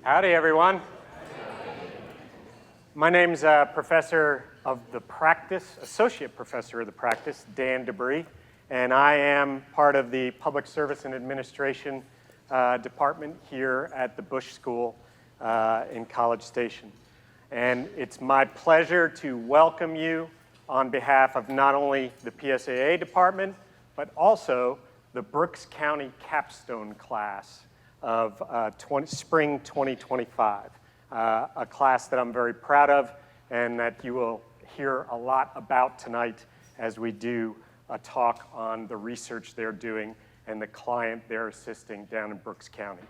Howdy, everyone. My name's Professor of the Practice, Associate Professor of the Practice, Dan Debris, and I am part of the Public Service and Administration Department here at the Bush School in College Station. And it's my pleasure to welcome you on behalf of not only the PSAA department, but also the Brooks County capstone class of spring 2025, a class that I'm very proud of and that you will hear a lot about tonight as we do a talk on the research they're doing and the client they're assisting down in Brooks County.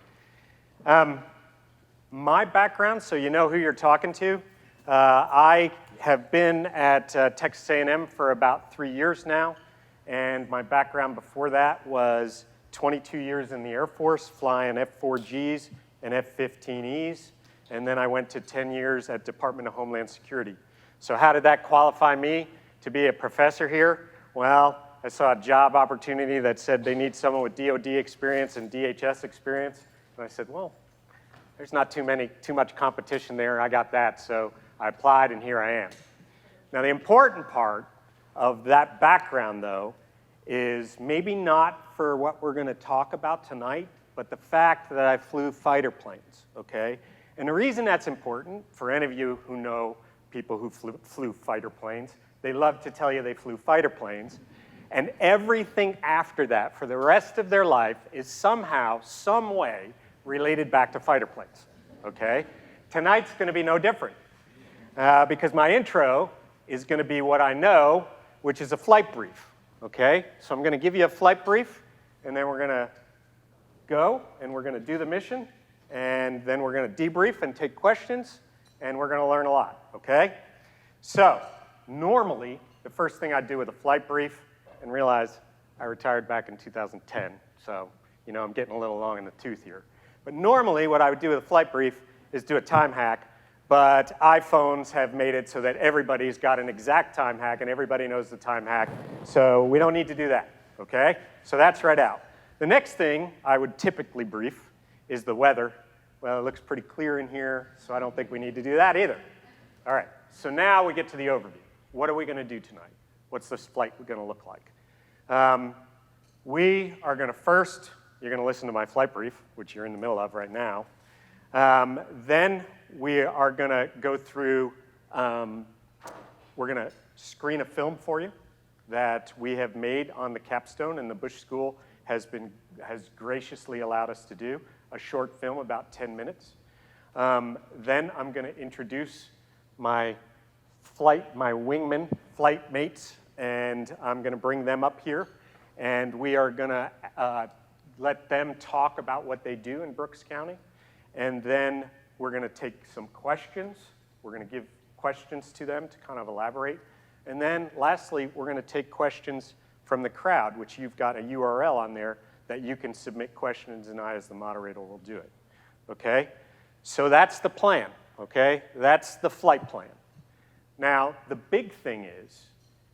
My background, so you know who you're talking to, I have been at Texas A&M for about 3 years now, and my background before that was 22 years in the Air Force, flying F-4Gs and F-15Es, and then I went to 10 years at Department of Homeland Security. So how did that qualify me to be a professor here? Well, I saw a job opportunity that said they need someone with DoD experience and DHS experience, and I said, well, there's not too much competition there. I got that, so I applied, and here I am. Now, the important part of that background, though, is maybe not for what we're going to talk about tonight, but the fact that I flew fighter planes, okay? And the reason that's important, for any of you who know people who flew fighter planes, they love to tell you they flew fighter planes, and everything after that for the rest of their life is somehow, some way, related back to fighter planes, okay? Tonight's going to be no different, because my intro is going to be what I know, which is a flight brief, okay? So I'm going to give you a flight brief, and then we're going to go, and we're going to do the mission, and then we're going to debrief and take questions, and we're going to learn a lot, okay? So normally, the first thing I do with a flight brief, and realize I retired back in 2010, so you know I'm getting a little long in the tooth here. But normally, what I would do with a flight brief is do a time hack, but iPhones have made it so that everybody's got an exact time hack and everybody knows the time hack, so we don't need to do that, okay? So that's right out. The next thing I would typically brief is the weather. Well, it looks pretty clear in here, so I don't think we need to do that either. All right, so now we get to the overview. What are we going to do tonight? What's this flight going to look like? We are going to first, you're going to listen to my flight brief, which you're in the middle of right now. Then we are going to go through, we're going to screen a film for you that we have made on the capstone, and the Bush School has graciously allowed us to do a short film about 10 minutes. Then I'm going to introduce my wingman flight mates, and I'm going to bring them up here, and we are going to let them talk about what they do in Brooks County, and then we're going to take some questions. We're going to give questions to them to kind of elaborate, and then lastly, we're going to take questions from the crowd, which you've got a URL on there that you can submit questions, and I, as the moderator, will do it, okay? So that's the plan, okay? That's the flight plan. Now, the big thing is,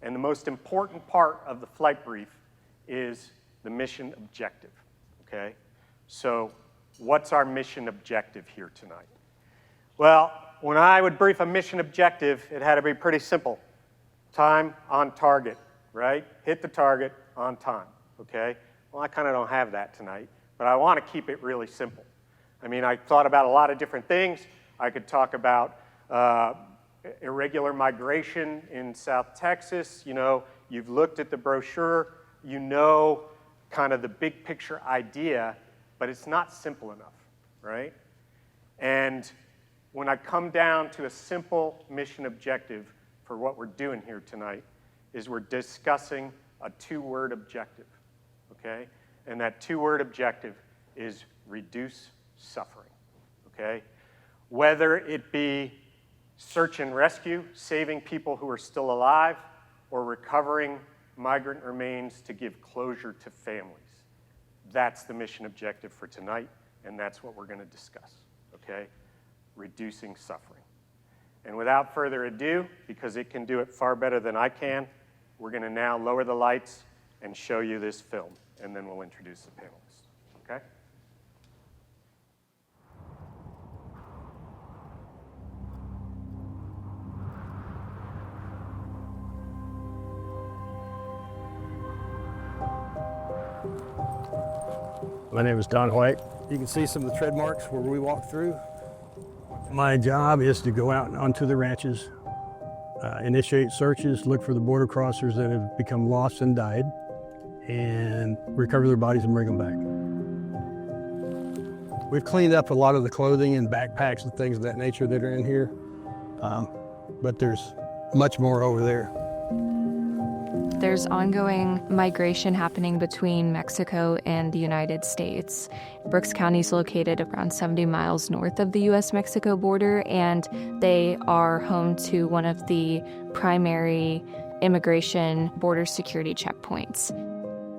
and the most important part of the flight brief is the mission objective, okay? So what's our mission objective here tonight? Well, when I would brief a mission objective, it had to be pretty simple. Time on target, right? Hit the target on time, okay? Well, I kind of don't have that tonight, but I want to keep it really simple. I mean, I thought about a lot of different things. I could talk about irregular migration in South Texas. You know, you've looked at the brochure, you know kind of the big picture idea, but it's not simple enough, right? And when I come down to a simple mission objective for what we're doing here tonight, is we're discussing a two-word objective, okay? And that two-word objective is reduce suffering, okay? Whether it be search and rescue, saving people who are still alive, or recovering migrant remains to give closure to families. That's the mission objective for tonight, and that's what we're going to discuss, okay? Reducing suffering. And without further ado, because it can do it far better than I can, we're going to now lower the lights and show you this film, and then we'll introduce the panelists, okay? My name is Don White. You can see some of the tread marks where we walk through. My job is to go out onto the ranches, initiate searches, look for the border crossers that have become lost and died, and recover their bodies and bring them back. We've cleaned up a lot of the clothing and backpacks and things of that nature that are in here, but there's much more over there. There's ongoing migration happening between Mexico and the United States. Brooks County is located around 70 miles north of the U.S. Mexico border, and they are home to one of the primary immigration border security checkpoints.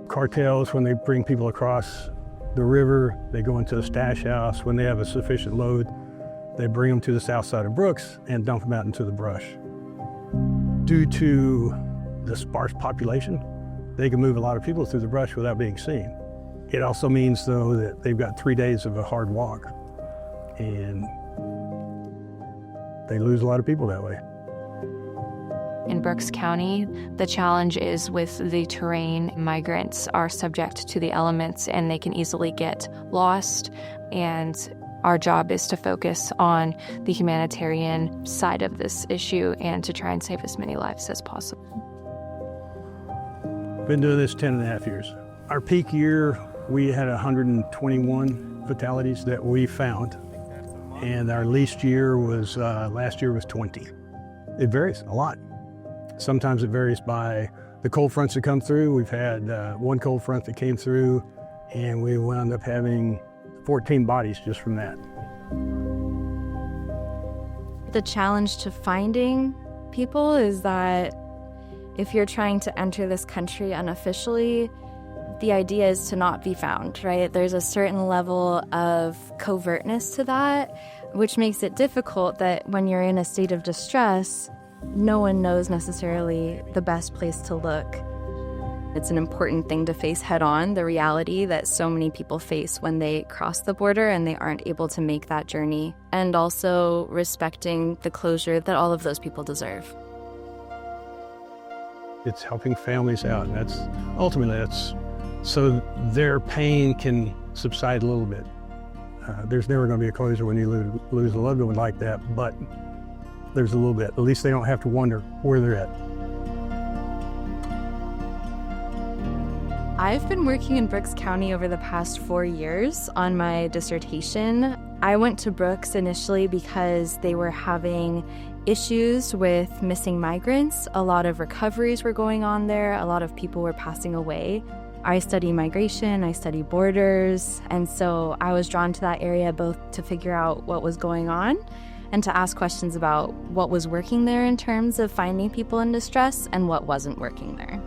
Cartels, when they bring people across the river, they go into the stash house. When they have a sufficient load, they bring them to the south side of Brooks and dump them out into the brush. Due to the sparse population, they can move a lot of people through the brush without being seen. It also means, though, that they've got 3 days of a hard walk, and they lose a lot of people that way. In Brooks County, the challenge is with the terrain. Migrants are subject to the elements and they can easily get lost, and our job is to focus on the humanitarian side of this issue and to try and save as many lives as possible. Been doing this 10 and a half years. Our peak year, we had 121 fatalities that we found, and our least year was, last year was 20. It varies a lot. Sometimes it varies by the cold fronts that come through. We've had one cold front that came through, and we wound up having 14 bodies just from that. The challenge to finding people is that if you're trying to enter this country unofficially, the idea is to not be found, right? There's a certain level of covertness to that, which makes it difficult that when you're in a state of distress, no one knows necessarily the best place to look. It's an important thing to face head on, the reality that so many people face when they cross the border and they aren't able to make that journey, and also respecting the closure that all of those people deserve. It's helping families out, and ultimately so their pain can subside a little bit. There's never going to be a closure when you lose a loved one like that, but there's a little bit. At least they don't have to wonder where they're at. I've been working in Brooks County over the past 4 years on my dissertation. I went to Brooks initially because they were having issues with missing migrants. A lot of recoveries were going on there. A lot of people were passing away. I study migration, I study borders, and so I was drawn to that area both to figure out what was going on and to ask questions about what was working there in terms of finding people in distress and what wasn't working there.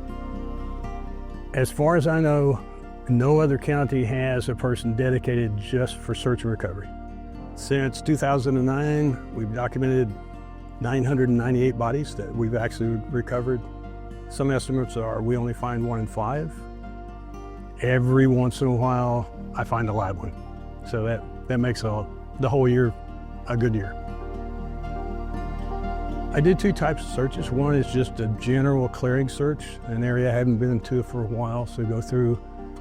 As far as I know, no other county has a person dedicated just for search and recovery. Since 2009, we've documented 998 bodies that we've actually recovered. Some estimates are we only find 1 in 5. Every once in a while, I find a live one. So that makes the whole year a good year. I did 2 types of searches. One is just a general clearing search, an area I haven't been to for a while, so go through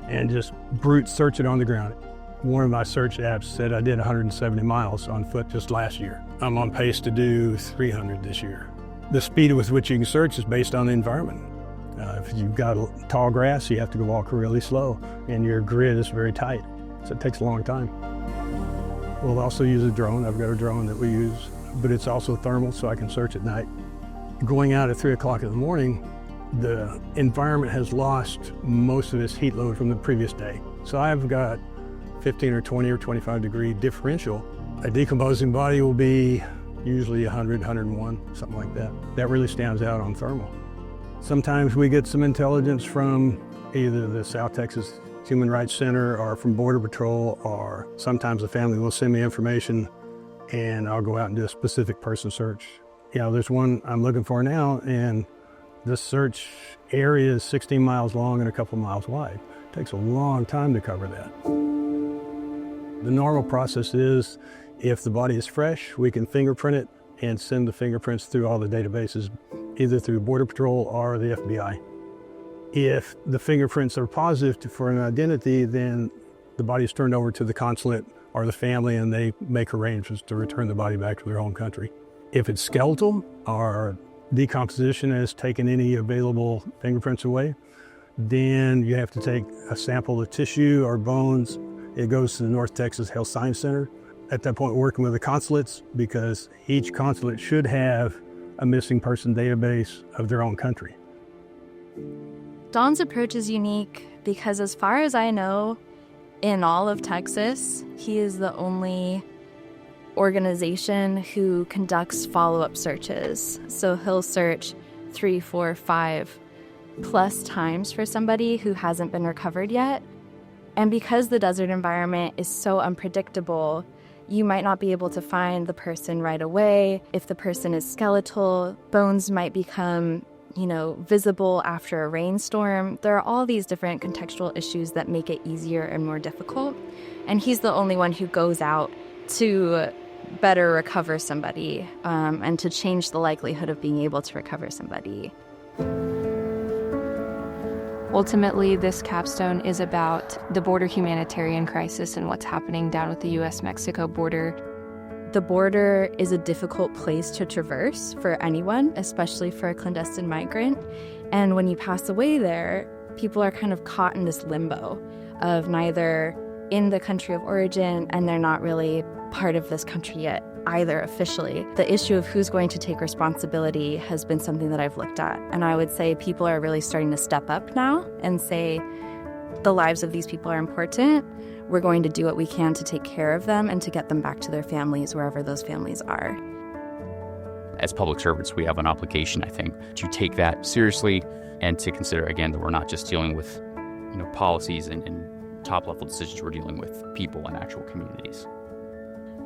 and just brute search it on the ground. One of my search apps said I did 170 miles on foot just last year. I'm on pace to do 300 this year. The speed with which you can search is based on the environment. If you've got tall grass, you have to go walk really slow, and your grid is very tight, so it takes a long time. We'll also use a drone. I've got a drone that we use, but it's also thermal, so I can search at night. Going out at 3 o'clock in the morning, the environment has lost most of its heat load from the previous day. So I've got 15 or 20 or 25 degree differential. A decomposing body will be usually 100, 101, something like that. That really stands out on thermal. Sometimes we get some intelligence from either the South Texas Human Rights Center or from Border Patrol, or sometimes the family will send me information and I'll go out and do a specific person search. There's one I'm looking for now, and this search area is 16 miles long and a couple miles wide. It takes a long time to cover that. The normal process is, if the body is fresh, we can fingerprint it and send the fingerprints through all the databases, either through Border Patrol or the FBI. If the fingerprints are positive for an identity, then the body is turned over to the consulate or the family, and they make arrangements to return the body back to their home country. If it's skeletal or decomposition has taken any available fingerprints away, then you have to take a sample of tissue or bones. It goes to the North Texas Health Science Center. At that point, working with the consulates, because each consulate should have a missing person database of their own country. Don's approach is unique because, as far as I know, in all of Texas, he is the only organization who conducts follow-up searches. So he'll search 3, 4, 5 plus times for somebody who hasn't been recovered yet. And because the desert environment is so unpredictable, you might not be able to find the person right away. If the person is skeletal, bones might become, visible after a rainstorm. There are all these different contextual issues that make it easier and more difficult. And he's the only one who goes out to better recover somebody and to change the likelihood of being able to recover somebody. Ultimately, this capstone is about the border humanitarian crisis and what's happening down with the U.S. Mexico border. The border is a difficult place to traverse for anyone, especially for a clandestine migrant. And when you pass away there, people are kind of caught in this limbo of neither in the country of origin and they're not really part of this country yet either officially. The issue of who's going to take responsibility has been something that I've looked at. And I would say people are really starting to step up now and say the lives of these people are important. We're going to do what we can to take care of them and to get them back to their families, wherever those families are. As public servants, we have an obligation, I think, to take that seriously and to consider, again, that we're not just dealing with, policies and top-level decisions. We're dealing with people and actual communities.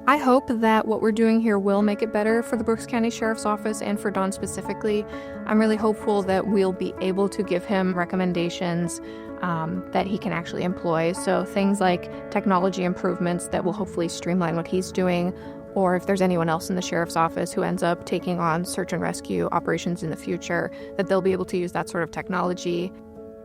I hope that what we're doing here will make it better for the Brooks County Sheriff's Office and for Don specifically. I'm really hopeful that we'll be able to give him recommendations that he can actually employ. So things like technology improvements that will hopefully streamline what he's doing, or if there's anyone else in the Sheriff's Office who ends up taking on search and rescue operations in the future, that they'll be able to use that sort of technology.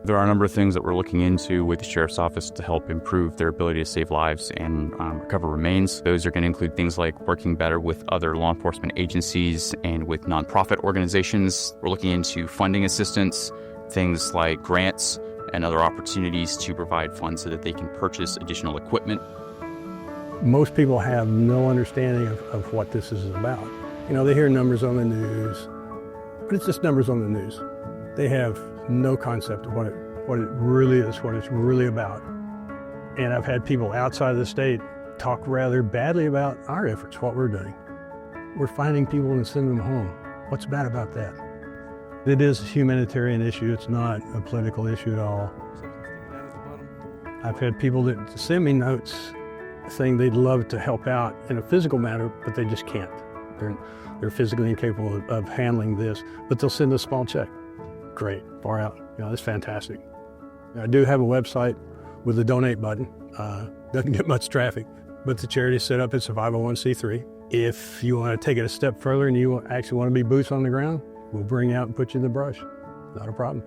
There are a number of things that we're looking into with the Sheriff's Office to help improve their ability to save lives and recover remains. Those are going to include things like working better with other law enforcement agencies and with nonprofit organizations. We're looking into funding assistance, things like grants and other opportunities to provide funds so that they can purchase additional equipment. Most people have no understanding of what this is about. They hear numbers on the news, but it's just numbers on the news. They have no concept of what it really is, what it's really about. And I've had people outside of the state talk rather badly about our efforts, what we're doing. We're finding people and sending them home. What's bad about that? It is a humanitarian issue. It's not a political issue at all. I've had people that send me notes saying they'd love to help out in a physical matter, but they just can't. They're physically incapable of handling this, but they'll send a small check. Great, far out. That's fantastic. I do have a website with a donate button. Doesn't get much traffic, but the charity is set up. It's a 501c3. If you want to take it a step further and you actually want to be boots on the ground, we'll bring you out and put you in the brush. Not a problem.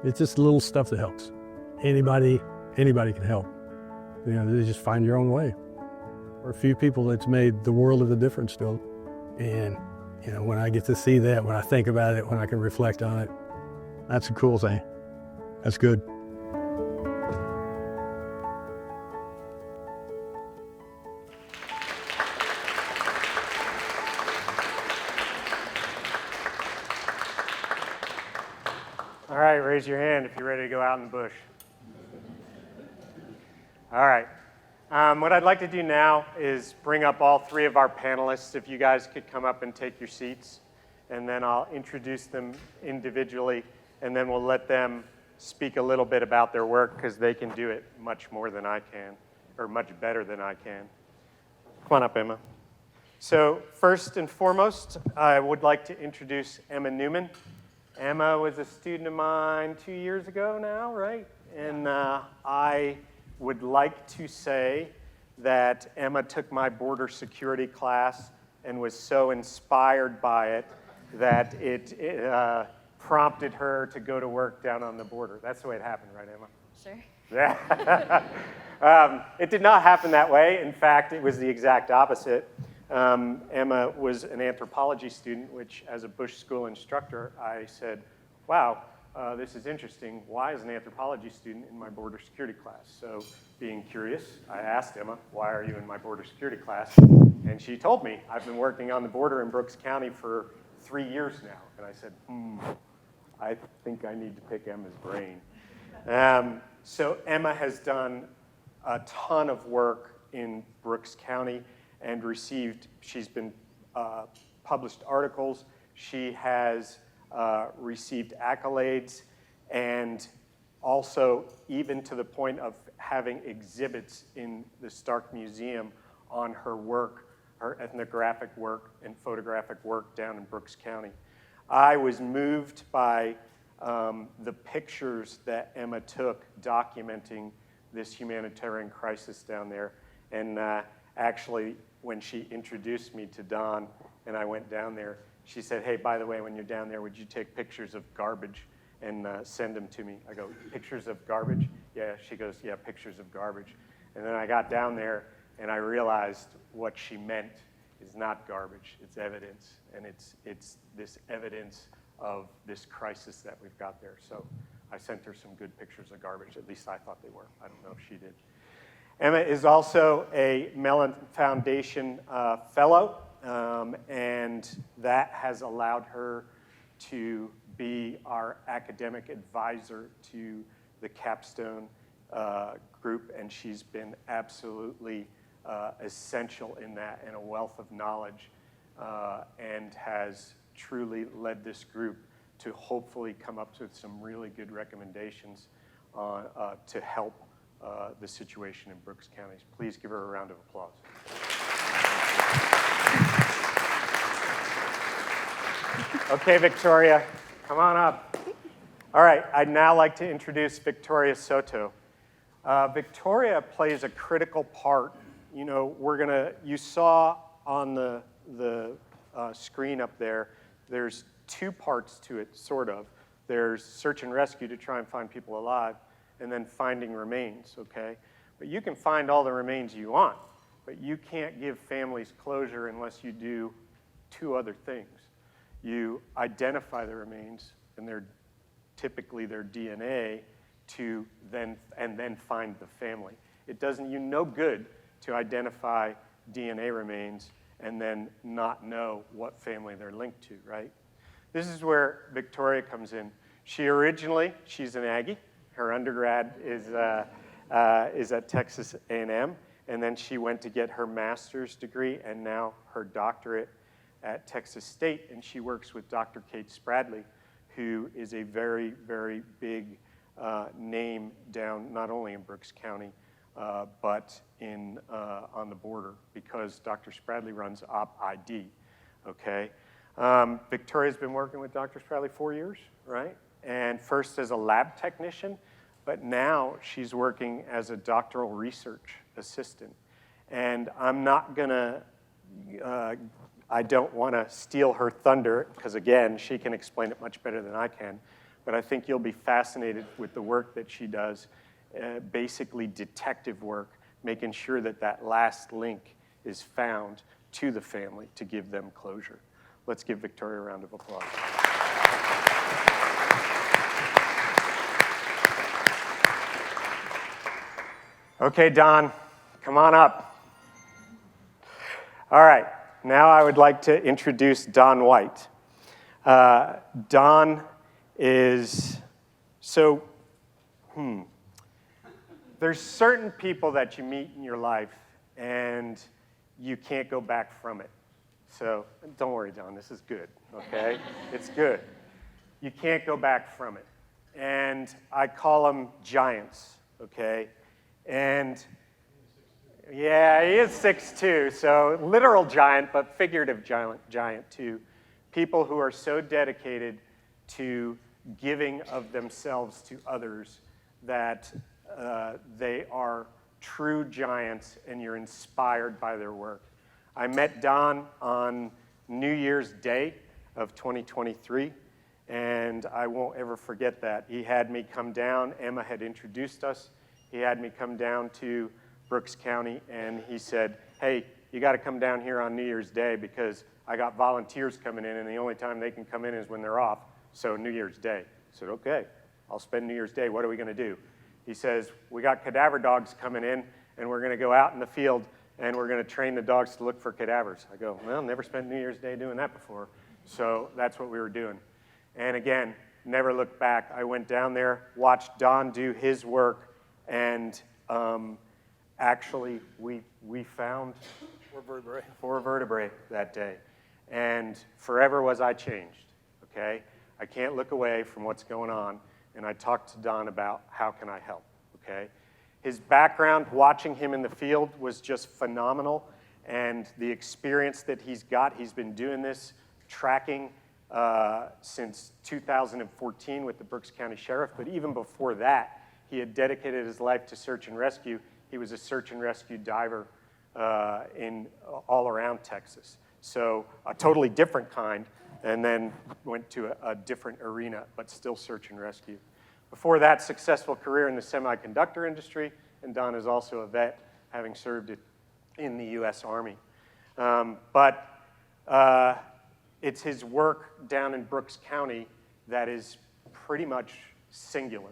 It's just little stuff that helps. Anybody can help. They just find your own way. For a few people, it's made the world of a difference still. And, when I get to see that, when I think about it, when I can reflect on it, that's a cool thing. That's good. All right, raise your hand if you're ready to go out in the bush. All right. What I'd like to do now is bring up all three of our panelists. If you guys could come up and take your seats, and then I'll introduce them individually, and then we'll let them speak a little bit about their work because they can do it much more than I can, or much better than I can. Come on up, Emma. So first and foremost, I would like to introduce Emma Newman. Emma was a student of mine 2 years ago now, right? And I would like to say that Emma took my border security class and was so inspired by it that it prompted her to go to work down on the border. That's the way it happened, right, Emma? Sure. Yeah. It did not happen that way. In fact, it was the exact opposite. Emma was an anthropology student, which as a Bush School instructor, I said, wow, this is interesting. Why is an anthropology student in my border security class? So being curious, I asked Emma, why are you in my border security class? And she told me, I've been working on the border in Brooks County for 3 years now. And I said, I think I need to pick Emma's brain. So Emma has done a ton of work in Brooks County and she's been published articles. She has received accolades, and also even to the point of having exhibits in the Stark Museum on her work, her ethnographic work and photographic work down in Brooks County. I was moved by the pictures that Emma took documenting this humanitarian crisis down there. And actually, when she introduced me to Don and I went down there, she said, hey, by the way, when you're down there, would you take pictures of garbage and send them to me? I go, pictures of garbage? Yeah, she goes, yeah, pictures of garbage. And then I got down there and I realized what she meant is not garbage, it's evidence. And it's this evidence of this crisis that we've got there. So I sent her some good pictures of garbage. At least I thought they were. I don't know if she did. Emma is also a Mellon Foundation fellow, and that has allowed her to be our academic advisor to the Capstone group, and she's been absolutely essential in that, and a wealth of knowledge, and has truly led this group to hopefully come up with some really good recommendations to help the situation in Brooks County. Please give her a round of applause. Okay, Victoria, come on up. All right, I'd now like to introduce Victoria Soto. Victoria plays a critical part. You know, you saw on the screen up there, there's 2 parts to it, sort of. There's search and rescue to try and find people alive, and then finding remains, okay? But you can find all the remains you want, but you can't give families closure unless you do 2 other things. You identify the remains, and typically their DNA, and then find the family. It doesn't you no good to identify DNA remains and then not know what family they're linked to, right? This is where Victoria comes in. She's an Aggie. Her undergrad is at Texas A&M, and then she went to get her master's degree and now her doctorate at Texas State, and she works with Dr. Kate Spradley, who is a very, very big name down not only in Brooks County, but on the border, because Dr. Spradley runs OpID, okay? Victoria's been working with Dr. Spradley 4 years, right? And first as a lab technician, but now she's working as a doctoral research assistant. And I'm not gonna, I don't wanna steal her thunder, because again, she can explain it much better than I can, but I think you'll be fascinated with the work that she does, basically detective work, making sure that that last link is found to the family to give them closure. Let's give Victoria a round of applause. Okay, Don, come on up. All right, now I would like to introduce Don White. Don is, there's certain people that you meet in your life and you can't go back from it. So don't worry, Don, this is good, okay? It's good. You can't go back from it. And I call them giants, okay? And yeah, he is 6'2", so literal giant, but figurative giant too. People who are so dedicated to giving of themselves to others that they are true giants and you're inspired by their work. I met Don on New Year's Day of 2023, And I won't ever forget that. He had me come down. Emma had introduced us. He had me come down to Brooks County, and he said, hey, you got to come down here on New Year's Day because I got volunteers coming in, and the only time they can come in is when they're off, so New Year's Day. I said, okay, I'll spend New Year's Day. What are we going to do? He says, we got cadaver dogs coming in, and we're going to go out in the field, and we're going to train the dogs to look for cadavers. I go, well, never spent New Year's Day doing that before. So that's what we were doing. And again, never looked back. I went down there, watched Don do his work, and actually we found 4 vertebrae that day. And forever was I changed, okay? I can't look away from what's going on. And I talked to Don about how can I help, okay? His background, watching him in the field, was just phenomenal. And the experience that he's been doing this, tracking since 2014 with the Brooks County Sheriff. But even before that, he had dedicated his life to search and rescue. He was a search and rescue diver in all around Texas. So a totally different kind, and then went to a different arena, but still search and rescue. Before that, successful career in the semiconductor industry, and Don is also a vet, having served in the U.S. Army. It's his work down in Brooks County that is pretty much singular.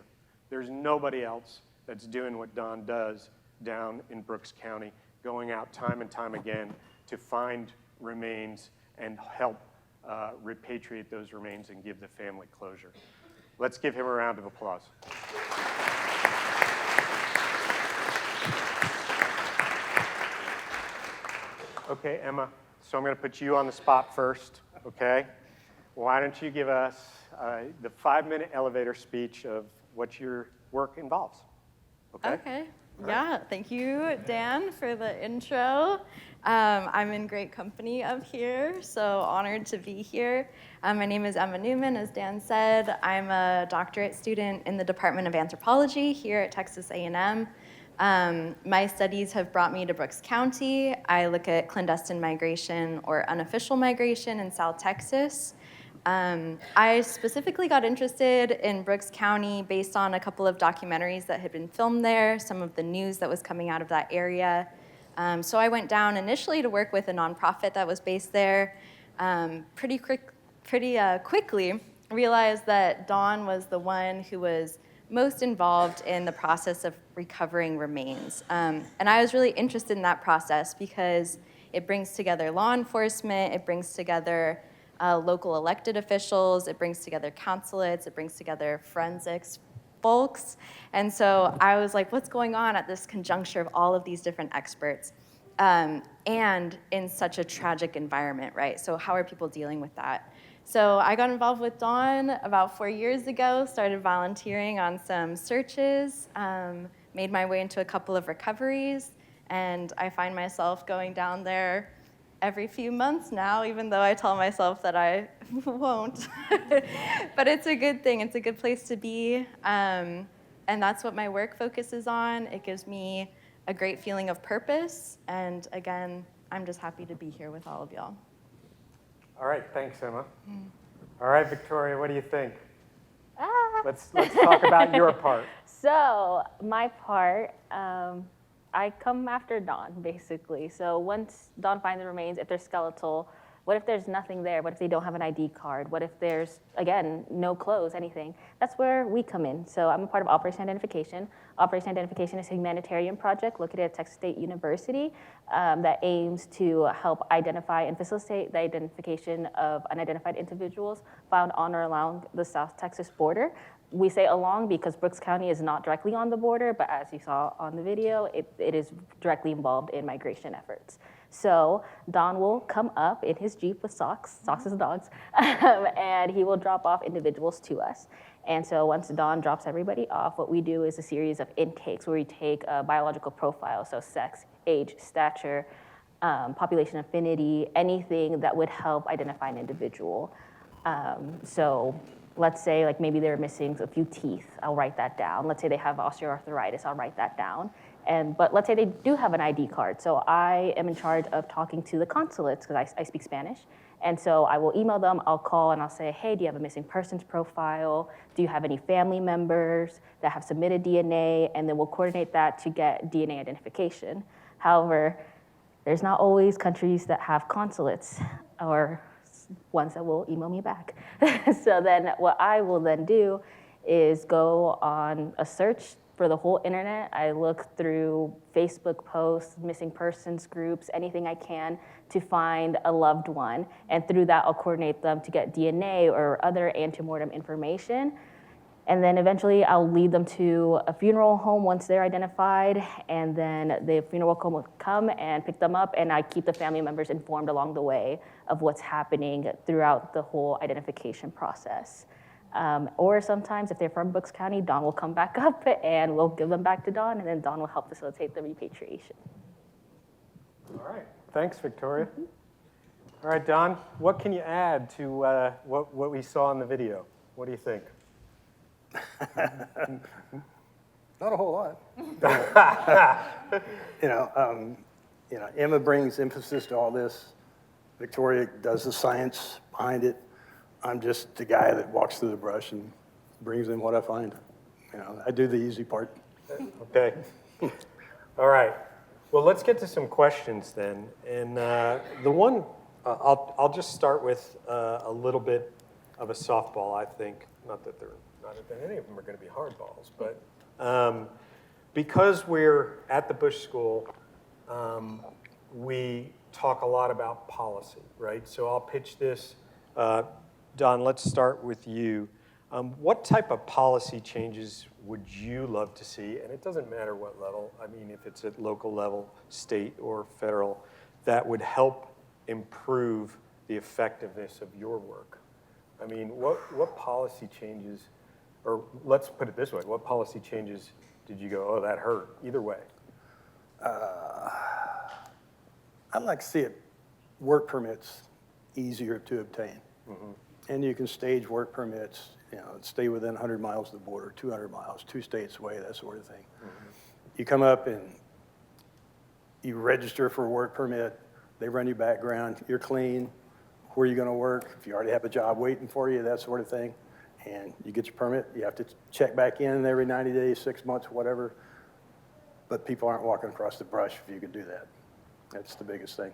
There's nobody else that's doing what Don does down in Brooks County, going out time and time again to find remains and help repatriate those remains and give the family closure. Let's give him a round of applause. Okay, Emma, so I'm going to put you on the spot first, okay? Why don't you give us the 5-minute elevator speech of what your work involves, okay? Okay. Yeah, thank you, Dan, for the intro. I'm in great company up here, so honored to be here. My name is Emma Newman, as Dan said. I'm a doctorate student in the Department of Anthropology here at Texas A&M. My studies have brought me to Brooks County. I look at clandestine migration or unofficial migration in South Texas. I specifically got interested in Brooks County based on a couple of documentaries that had been filmed there, some of the news that was coming out of that area. So I went down initially to work with a nonprofit that was based there. Pretty quickly realized that Dawn was the one who was most involved in the process of recovering remains. And I was really interested in that process because it brings together law enforcement, it brings together local elected officials, it brings together consulates, it brings together forensics folks. And so I was like, what's going on at this conjuncture of all of these different experts? And in such a tragic environment, right? So how are people dealing with that? So I got involved with Dawn about 4 years ago, started volunteering on some searches, made my way into a couple of recoveries, and I find myself going down there every few months now, even though I tell myself that I won't. But it's a good thing. It's a good place to be. And that's what my work focuses on. It gives me a great feeling of purpose. And again, I'm just happy to be here with all of y'all. All right, thanks, Emma. All right, Victoria, what do you think? Let's talk about your part. So my part, I come after Dawn, basically. So once Dawn finds the remains, if they're skeletal, what if there's nothing there? What if they don't have an ID card? What if there's, again, no clothes, anything? That's where we come in. So I'm a part of Operation Identification. Operation Identification is a humanitarian project located at Texas State University that aims to help identify and facilitate the identification of unidentified individuals found on or along the South Texas border. We say along because Brooks County is not directly on the border, but as you saw on the video, it is directly involved in migration efforts. So Don will come up in his Jeep with socks as dogs, and he will drop off individuals to us. And so once Don drops everybody off, what we do is a series of intakes where we take a biological profile, so sex, age, stature, population affinity, anything that would help identify an individual. So let's say like maybe they're missing a few teeth, I'll write that down. Let's say they have osteoarthritis, I'll write that down. But let's say they do have an ID card. So I am in charge of talking to the consulates, because I speak Spanish, And so I will email them, I'll call, and I'll say, hey, do you have a missing persons profile? Do you have any family members that have submitted DNA? And then we'll coordinate that to get DNA identification. However, there's not always countries that have consulates or ones that will email me back. So then what I will then do is go on a search for the whole internet. I look through Facebook posts, missing persons groups, anything I can to find a loved one. And through that, I'll coordinate them to get DNA or other antemortem information. And then eventually I'll lead them to a funeral home once they're identified, and then the funeral home will come and pick them up, and I keep the family members informed along the way of what's happening throughout the whole identification process. Or sometimes if they're from Brooks County, Don will come back up and we'll give them back to Don, and then Don will help facilitate the repatriation. All right, thanks, Victoria. All right, Don, what can you add to what we saw in the video? What do you think? Not a whole lot. Emma brings emphasis to all this. Victoria does the science behind it. I'm just the guy that walks through the brush and brings in what I find. I do the easy part. Okay. All right. Well, let's get to some questions then. And the one, I'll just start with a little bit of a softball, I think. Not that any of them are going to be hardballs, but because we're at the Bush School, we talk a lot about policy, right? So I'll pitch this. Don, let's start with you. What type of policy changes would you love to see? And it doesn't matter what level. I mean, if it's at local level, state, or federal, that would help improve the effectiveness of your work. I mean, what policy changes, or let's put it this way, what policy changes did you go, oh, that hurt, either way? I'd like to see work permits easier to obtain. Mm-hmm. And you can stage work permits, stay within 100 miles of the border, 200 miles, 2 states away, that sort of thing. Mm-hmm. You come up and you register for a work permit, they run your background, you're clean, where are you going to work, if you already have a job waiting for you, that sort of thing. And you get your permit, you have to check back in every 90 days, 6 months, whatever. But people aren't walking across the brush if you could do that. That's the biggest thing.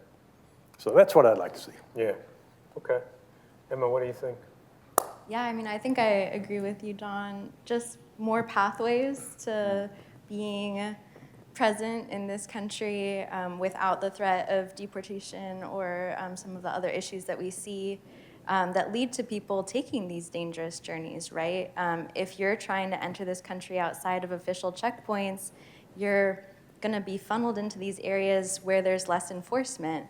So that's what I'd like to see. Yeah, okay. Emma, what do you think? Yeah, I mean, I think I agree with you, Don. Just more pathways to being present in this country without the threat of deportation or some of the other issues that we see that lead to people taking these dangerous journeys, right? If you're trying to enter this country outside of official checkpoints, you're going to be funneled into these areas where there's less enforcement.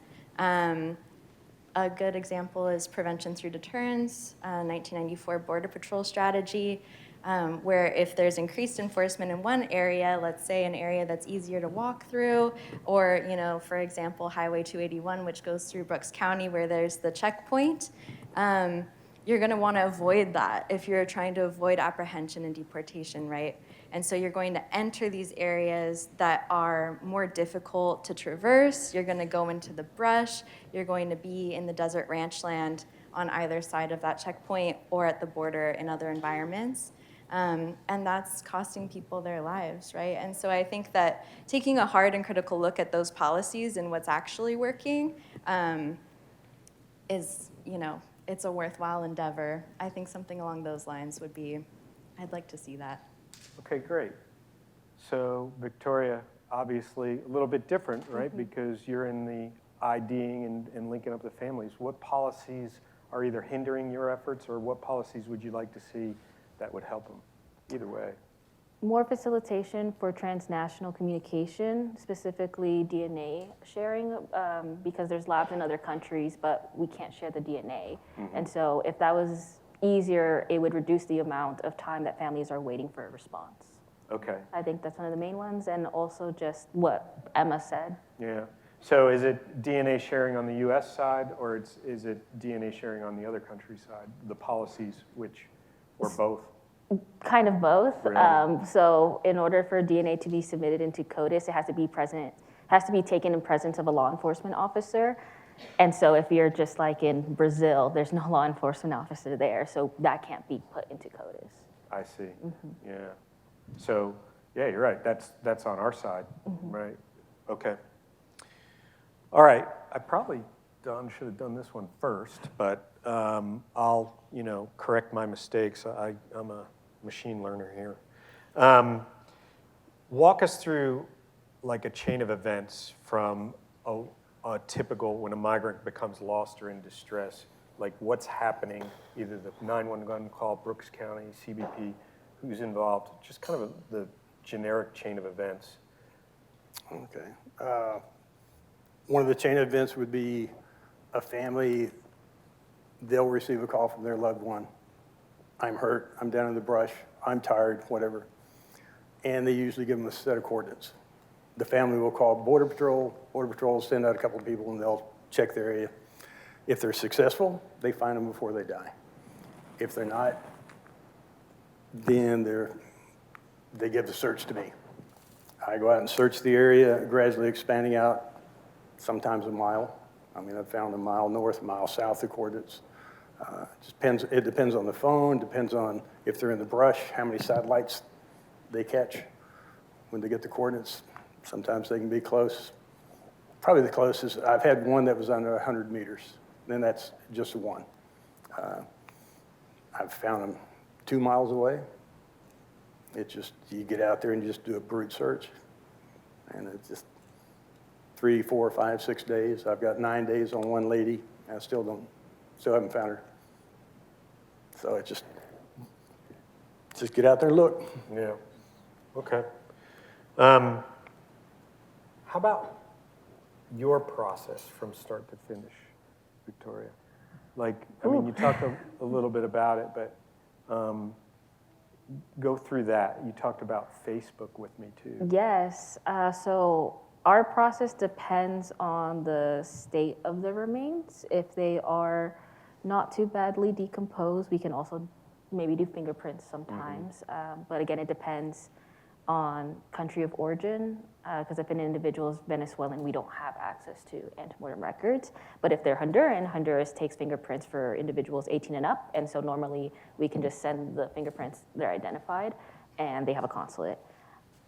A good example is prevention through deterrence, 1994 Border Patrol strategy, where if there's increased enforcement in one area, let's say an area that's easier to walk through, or, for example, Highway 281, which goes through Brooks County where there's the checkpoint, you're going to want to avoid that if you're trying to avoid apprehension and deportation, right? And so you're going to enter these areas that are more difficult to traverse. You're going to go into the brush. You're going to be in the desert ranch land on either side of that checkpoint or at the border in other environments. And that's costing people their lives, right? And so I think that taking a hard and critical look at those policies and what's actually working is, it's a worthwhile endeavor. I think something along those lines would be, I'd like to see that. Okay, great. So Victoria, obviously a little bit different, right? Mm-hmm. Because you're in the IDing and linking up the families. What policies are either hindering your efforts, or what policies would you like to see that would help them? Either way. More facilitation for transnational communication, specifically DNA sharing, because there's labs in other countries, but we can't share the DNA. Mm-hmm. And so if that was easier, it would reduce the amount of time that families are waiting for a response. Okay. I think that's one of the main ones, and also just what Emma said. Yeah. So is it DNA sharing on the U.S. side, or is it DNA sharing on the other country side? The policies, or both? Kind of both. Right. So in order for DNA to be submitted into CODIS, it has to be taken in presence of a law enforcement officer. And so if you're just like in Brazil, there's no law enforcement officer there, so that can't be put into CODIS. I see. Yeah. So, yeah, you're right. That's on our side, right? Okay. All right. Don should have done this one first, but I'll, correct my mistakes. I'm a machine learner here. Walk us through like a chain of events from a typical, when a migrant becomes lost or in distress, like what's happening, either the 911 call, Brooks County, CBP, who's involved, just kind of the generic chain of events. Okay. One of the chain of events would be a family, they'll receive a call from their loved one. I'm hurt, I'm down in the brush, I'm tired, whatever. And they usually give them a set of coordinates. The family will call Border Patrol will send out a couple of people and they'll check the area. If they're successful, they find them before they die. If they're not, then they give the search to me. I go out and search the area, gradually expanding out, sometimes a mile. I mean, I've found a mile north, a mile south of coordinates. It depends on the phone, depends on if they're in the brush, how many satellites they catch when they get the coordinates. Sometimes they can be close. Probably the closest, I've had one that was under 100 meters. Then that's just one. I've found them 2 miles away. It's just, you get out there and you just do a brute search. And it's just 3, 4, 5, 6 days. I've got 9 days on one lady. I still haven't found her. So it's just get out there and look. Yeah. Okay. How about your process from start to finish, Victoria? Like, I mean, you talked a little bit about it, but go through that. You talked about Facebook with me too. Yes, so our process depends on the state of the remains. If they are not too badly decomposed, we can also maybe do fingerprints sometimes. But again, it depends on country of origin, because if an individual is Venezuelan, we don't have access to antemortem records. But if they're Honduran, Honduras takes fingerprints for individuals 18 and up, and so normally we can just send the fingerprints, they're identified, and they have a consulate.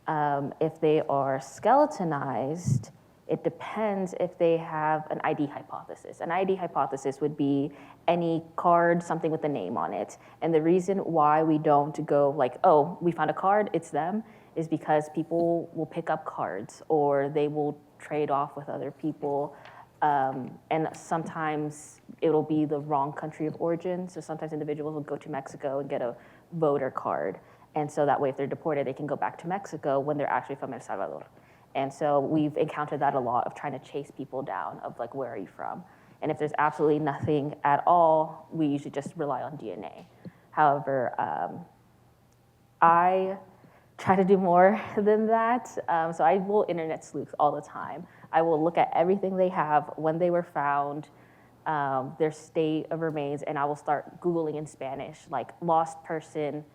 If they are skeletonized, it depends if they have an ID hypothesis. An ID hypothesis would be any card, something with a name on it. And the reason why we don't go like, oh, we found a card, it's them, is because people will pick up cards or they will trade off with other people. And sometimes it'll be the wrong country of origin. So sometimes individuals will go to Mexico and get a voter card. And so that way, if they're deported, they can go back to Mexico when they're actually from El Salvador. And so we've encountered that a lot of trying to chase people down of like, where are you from? And if there's absolutely nothing at all, we usually just rely on DNA. However, I try to do more than that. So I will internet sleuth all the time. I will look at everything they have, when they were found, their state of remains, and I will start Googling in Spanish, like lost person,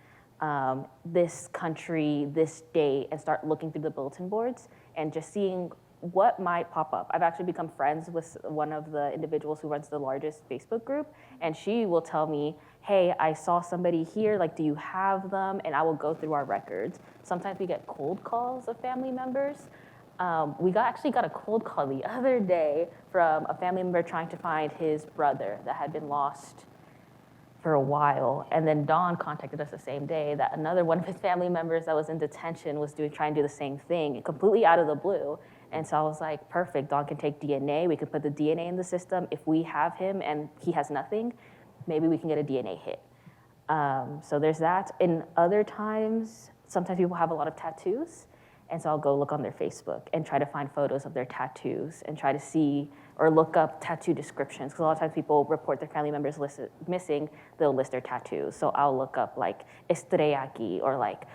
this country, this date, and start looking through the bulletin boards and just seeing what might pop up. I've actually become friends with one of the individuals who runs the largest Facebook group, and she will tell me, hey, I saw somebody here, like, do you have them? And I will go through our records. Sometimes we get cold calls of family members. We actually got a cold call the other day from a family member trying to find his brother that had been lost for a while. And then Don contacted us the same day that another one of his family members that was in detention was trying to do the same thing, completely out of the blue. And so I was like, perfect, Don can take DNA. We can put the DNA in the system. If we have him and he has nothing, maybe we can get a DNA hit. So there's that. In other times, sometimes people have a lot of tattoos. And so I'll go look on their Facebook and try to find photos of their tattoos and try to see or look up tattoo descriptions. Because a lot of times people report their family members missing, they'll list their tattoos. So I'll look up like Estrella aquí or like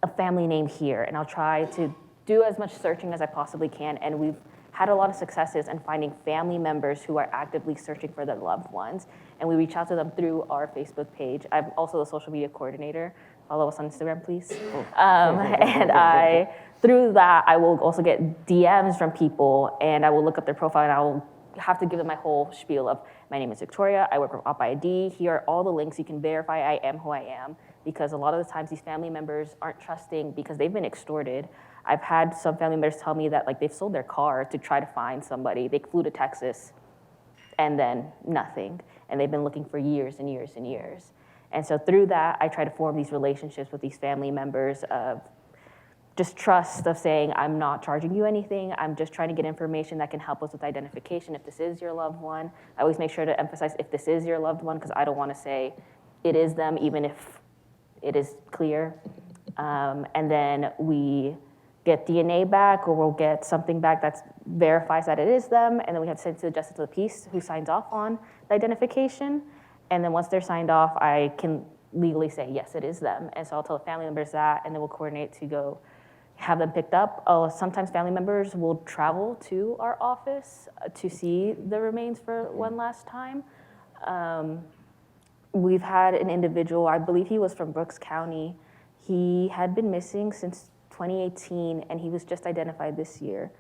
a family name here. And I'll try to do as much searching as I possibly can. And we've had a lot of successes in finding family members who are actively searching for their loved ones. And we reach out to them through our Facebook page. I'm also a social media coordinator. Follow us on Instagram, please. And through that, I will also get DMs from people, and I will look up their profile, and I will have to give them my whole spiel of, my name is Victoria, I work with Op ID, here are all the links you can verify I am who I am, because a lot of the times these family members aren't trusting because they've been extorted. I've had some family members tell me that like they've sold their car to try to find somebody. They flew to Texas and then nothing. And they've been looking for years and years and years. And so through that, I try to form these relationships with these family members of just trust, of saying, I'm not charging you anything. I'm just trying to get information that can help us with identification if this is your loved one. I always make sure to emphasize if this is your loved one, because I don't want to say it is them, even if it is clear. And then we get DNA back, or we'll get something back that verifies that it is them, and then we have to send it to the Justice of the Peace, who signs off on the identification. And then once they're signed off, I can legally say, yes, it is them. And so I'll tell the family members that, and then we'll coordinate to go have them picked up. Sometimes family members will travel to our office to see the remains for one last time. We've had an individual, I believe he was from Brooks County. He had been missing since 2018, and he was just identified this year.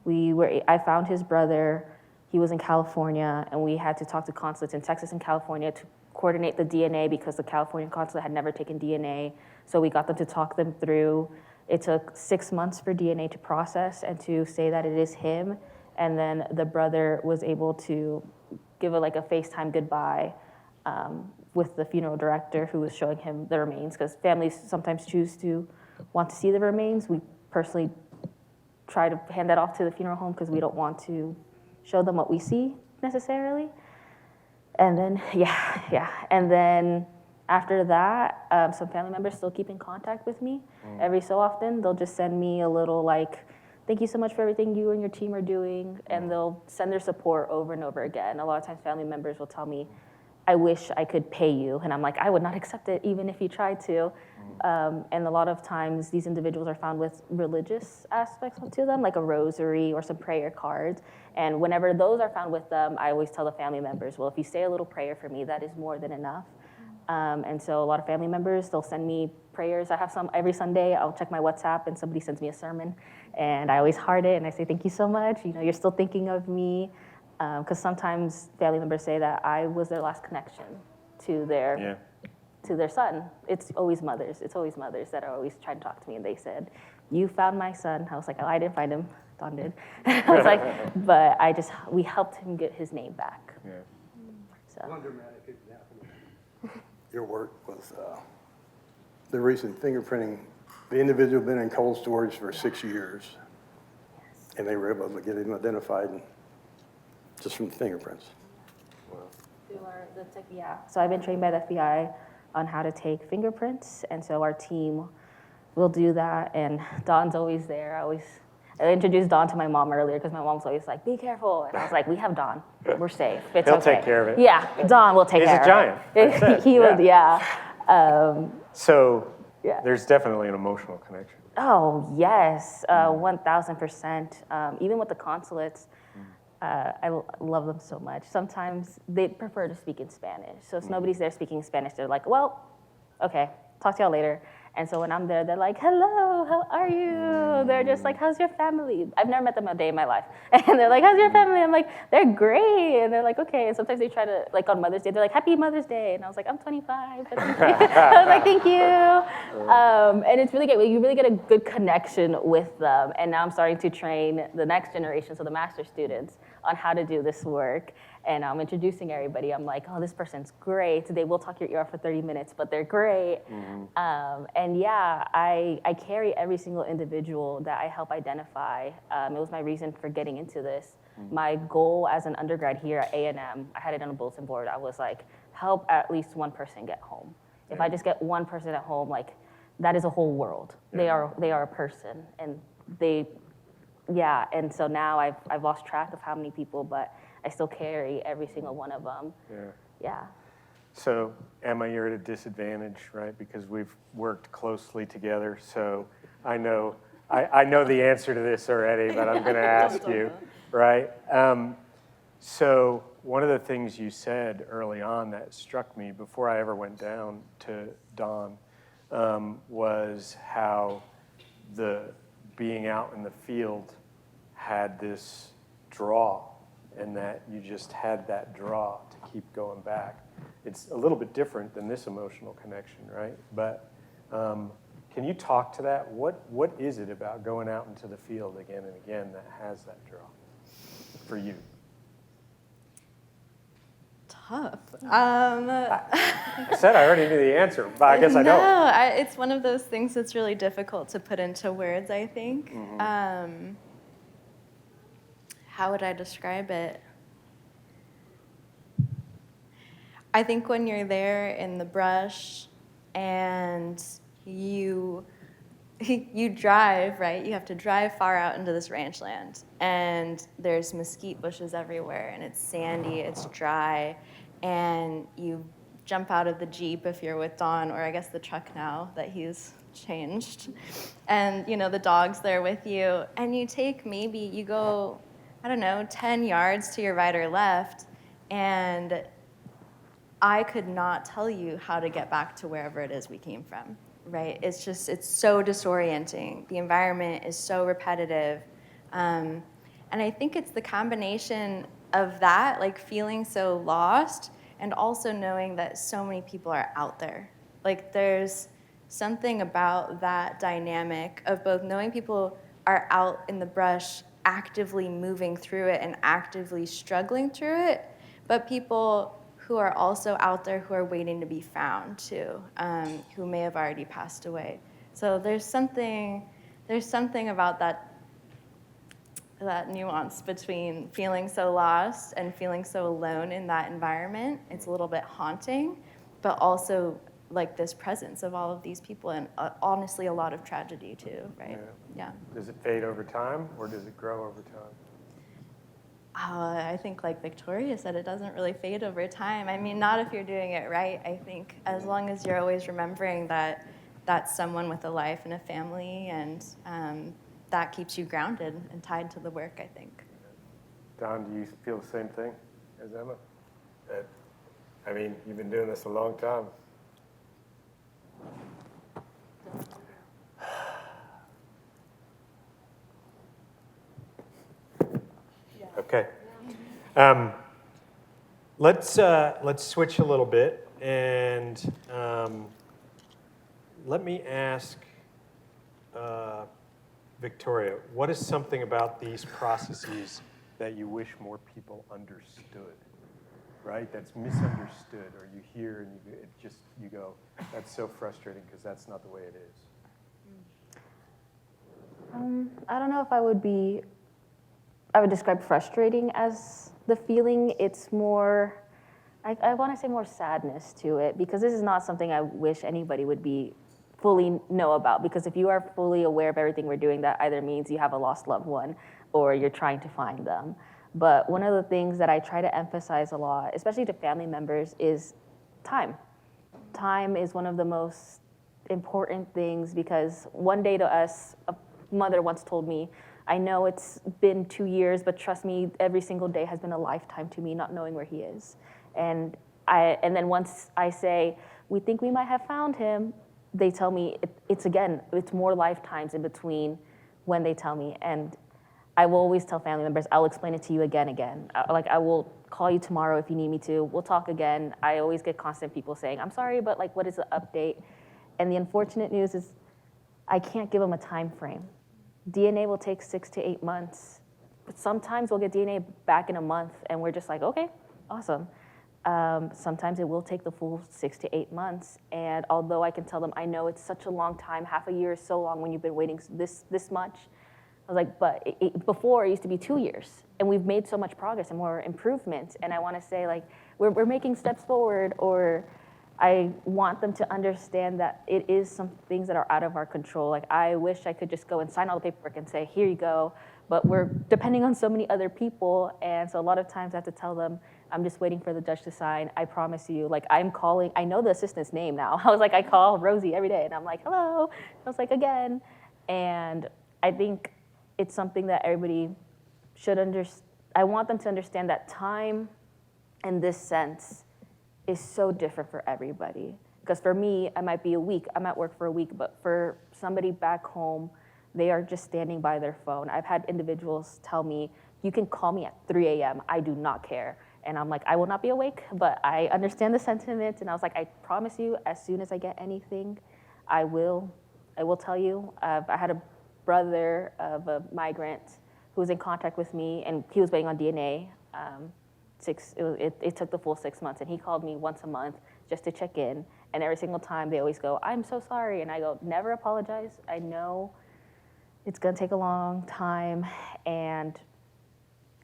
I found his brother. He was in California, and we had to talk to consulates in Texas and California to coordinate the DNA, because the California consulate had never taken DNA. So we got them to talk them through. It took 6 months for DNA to process and to say that it is him. And then the brother was able to give a FaceTime goodbye with the funeral director, who was showing him the remains, because families sometimes choose to want to see the remains. We personally try to hand that off to the funeral home because we don't want to show them what we see necessarily. And then, and then after that, some family members still keep in contact with me. Every so often, they'll just send me a little thank you so much for everything you and your team are doing, and they'll send their support over and over again. A lot of times family members will tell me, I wish I could pay you. And I'm like, I would not accept it even if you tried to. And a lot of times these individuals are found with religious aspects to them, like a rosary or some prayer cards. And whenever those are found with them, I always tell the family members, well, if you say a little prayer for me, that is more than enough. And so a lot of family members, they'll send me prayers. I have some every Sunday. I'll check my WhatsApp and somebody sends me a sermon. And I always heart it and I say, thank you so much. You're still thinking of me. Because sometimes family members say that I was their last connection to their son. It's always mothers. It's always mothers that are always trying to talk to me. And they said, you found my son. I was like, oh, I didn't find him. Don did. I was like, but we helped him get his name back. Yeah. So. One dramatic example of your work was the recent fingerprinting. The individual had been in cold storage for 6 years, and they were able to get him identified just from the fingerprints. So I've been trained by the FBI on how to take fingerprints, and so our team will do that, and Don's always there. I introduced Don to my mom earlier because my mom's always like, be careful. And I was like, we have Don. We're safe. It's He'll okay. take care of it. Yeah, Don will take care of it. He's a giant. He would, yeah. So there's definitely an emotional connection. Oh, yes, 1,000%. Even with the consulates, I love them so much. Sometimes they prefer to speak in Spanish. So if nobody's there speaking Spanish, they're like, well, okay, talk to y'all later. And so when I'm there, they're like, hello, how are you? They're just like, how's your family? I've never met them a day in my life. And they're like, how's your family? I'm like, they're great. And they're like, okay. And sometimes they try to, on Mother's Day, they're like, happy Mother's Day. And I was like, I'm 25. But thank you. I was like, thank you. And it's really good. You really get a good connection with them. And now I'm starting to train the next generation, so the master's students, on how to do this work. And I'm introducing everybody. I'm like, oh, this person's great. They will talk your ear off for 30 minutes, but they're great. And yeah, I carry every single individual that I help identify. It was my reason for getting into this. My goal as an undergrad here at A&M, I had it on a bulletin board. I was like, help at least one person get home. If I just get one person at home, that is a whole world. They are a person, and and so now I've lost track of how many people, but I still carry every single one of them. Yeah. So, Emma, you're at a disadvantage, right? Because we've worked closely together. So I know the answer to this already, but I'm going to ask you, right? So one of the things you said early on that struck me before I ever went down to Don was how the being out in the field had this draw and that you just had that draw to keep going back. It's a little bit different than this emotional connection, right? But can you talk to that? What is it about going out into the field again and again that has that draw for you? Tough. I said I already knew the answer, but I guess I don't. No, it's one of those things that's really difficult to put into words, I think. How would I describe it? I think when you're there in the brush and you drive, right? You have to drive far out into this ranch land, and there's mesquite bushes everywhere, and it's sandy, it's dry, and you jump out of the Jeep if you're with Don, or I guess the truck now that he's changed, and the dog's there with you, and you go, I don't know, 10 yards to your right or left, and I could not tell you how to get back to wherever it is we came from, right? It's so disorienting. The environment is so repetitive. And I think it's the combination of that, like feeling so lost, and also knowing that so many people are out there. Like there's something about that dynamic of both knowing people are out in the brush actively moving through it and actively struggling through it, but people who are also out there who are waiting to be found too, who may have already passed away. So there's something about that nuance between feeling so lost and feeling so alone in that environment. It's a little bit haunting, but also like this presence of all of these people, and honestly a lot of tragedy too, right? Yeah. Does it fade over time, or does it grow over time? I think like Victoria said, it doesn't really fade over time. I mean, not if you're doing it right. I think as long as you're always remembering that that's someone with a life and a family, and that keeps you grounded and tied to the work, I think. Don, do you feel the same thing as Emma? I mean, you've been doing this a long time. Okay. Let's switch a little bit, and let me ask Victoria, what is something about these processes that you wish more people understood, right? That's misunderstood, or you hear and you go, that's so frustrating because that's not the way it is. I don't know if I would describe frustrating as the feeling. It's more, I want to say more sadness to it, because this is not something I wish anybody would be fully know about, because if you are fully aware of everything we're doing, that either means you have a lost loved one or you're trying to find them. But one of the things that I try to emphasize a lot, especially to family members, is time. Time is one of the most important things, because one day to us, a mother once told me, I know it's been 2 years, but trust me, every single day has been a lifetime to me, not knowing where he is. And then once I say, we think we might have found him, they tell me it's more lifetimes in between when they tell me. And I will always tell family members, I'll explain it to you again. I will call you tomorrow if you need me to. We'll talk again. I always get constant people saying, I'm sorry, but like, what is the update? And the unfortunate news is I can't give them a time frame. DNA will take 6 to 8 months. But sometimes we'll get DNA back in a month, and we're just like, okay, awesome. Sometimes it will take the full 6 to 8 months. And although I can tell them, I know it's such a long time, half a year is so long when you've been waiting this much. I was like, but before it used to be 2 years, and we've made so much progress and more improvement. And I want to say, like, we're making steps forward, or I want them to understand that it is some things that are out of our control. Like, I wish I could just go and sign all the paperwork and say, here you go, but we're depending on so many other people. And so a lot of times I have to tell them, I'm just waiting for the judge to sign. I promise you, like, I'm calling, I know the assistant's name now. I was like, I call Rosie every day, and I'm like, hello. I was like, again. And I think it's something that everybody should understand. I want them to understand that time in this sense is so different for everybody. Because for me, I might be a week, I'm at work for a week, but for somebody back home, They are just standing by their phone. I've had individuals tell me, you can call me at 3 a.m. I do not care. And I'm like, I will not be awake, but I understand the sentiment. And I was like, I promise you, as soon as I get anything, I will tell you. I had a brother of a migrant who was in contact with me, and he was waiting on DNA. It took the full 6 months, and he called me once a month just to check in. And every single time they always go, I'm so sorry. And I go, never apologize. I know it's gonna take a long time. And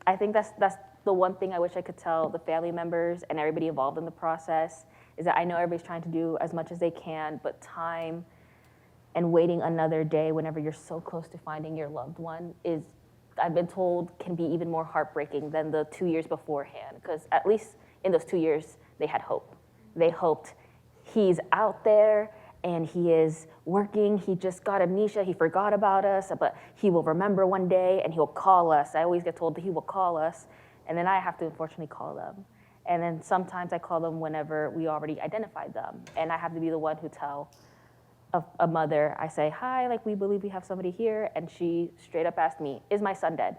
I think that's the one thing I wish I could tell the family members and everybody involved in the process, is that I know everybody's trying to do as much as they can, but time and waiting another day whenever you're so close to finding your loved one is, I've been told, can be even more heartbreaking than the 2 years beforehand. Because at least in those 2 years, they had hope. They hoped he's out there and he is working. He just got amnesia. He forgot about us, but he will remember one day and he'll call us. I always get told that he will call us, and then I have to unfortunately call them. And then sometimes I call them whenever we already identified them, and I have to be the one who tell a mother. I say, hi, like, we believe we have somebody here, and she straight up asked me, is my son dead?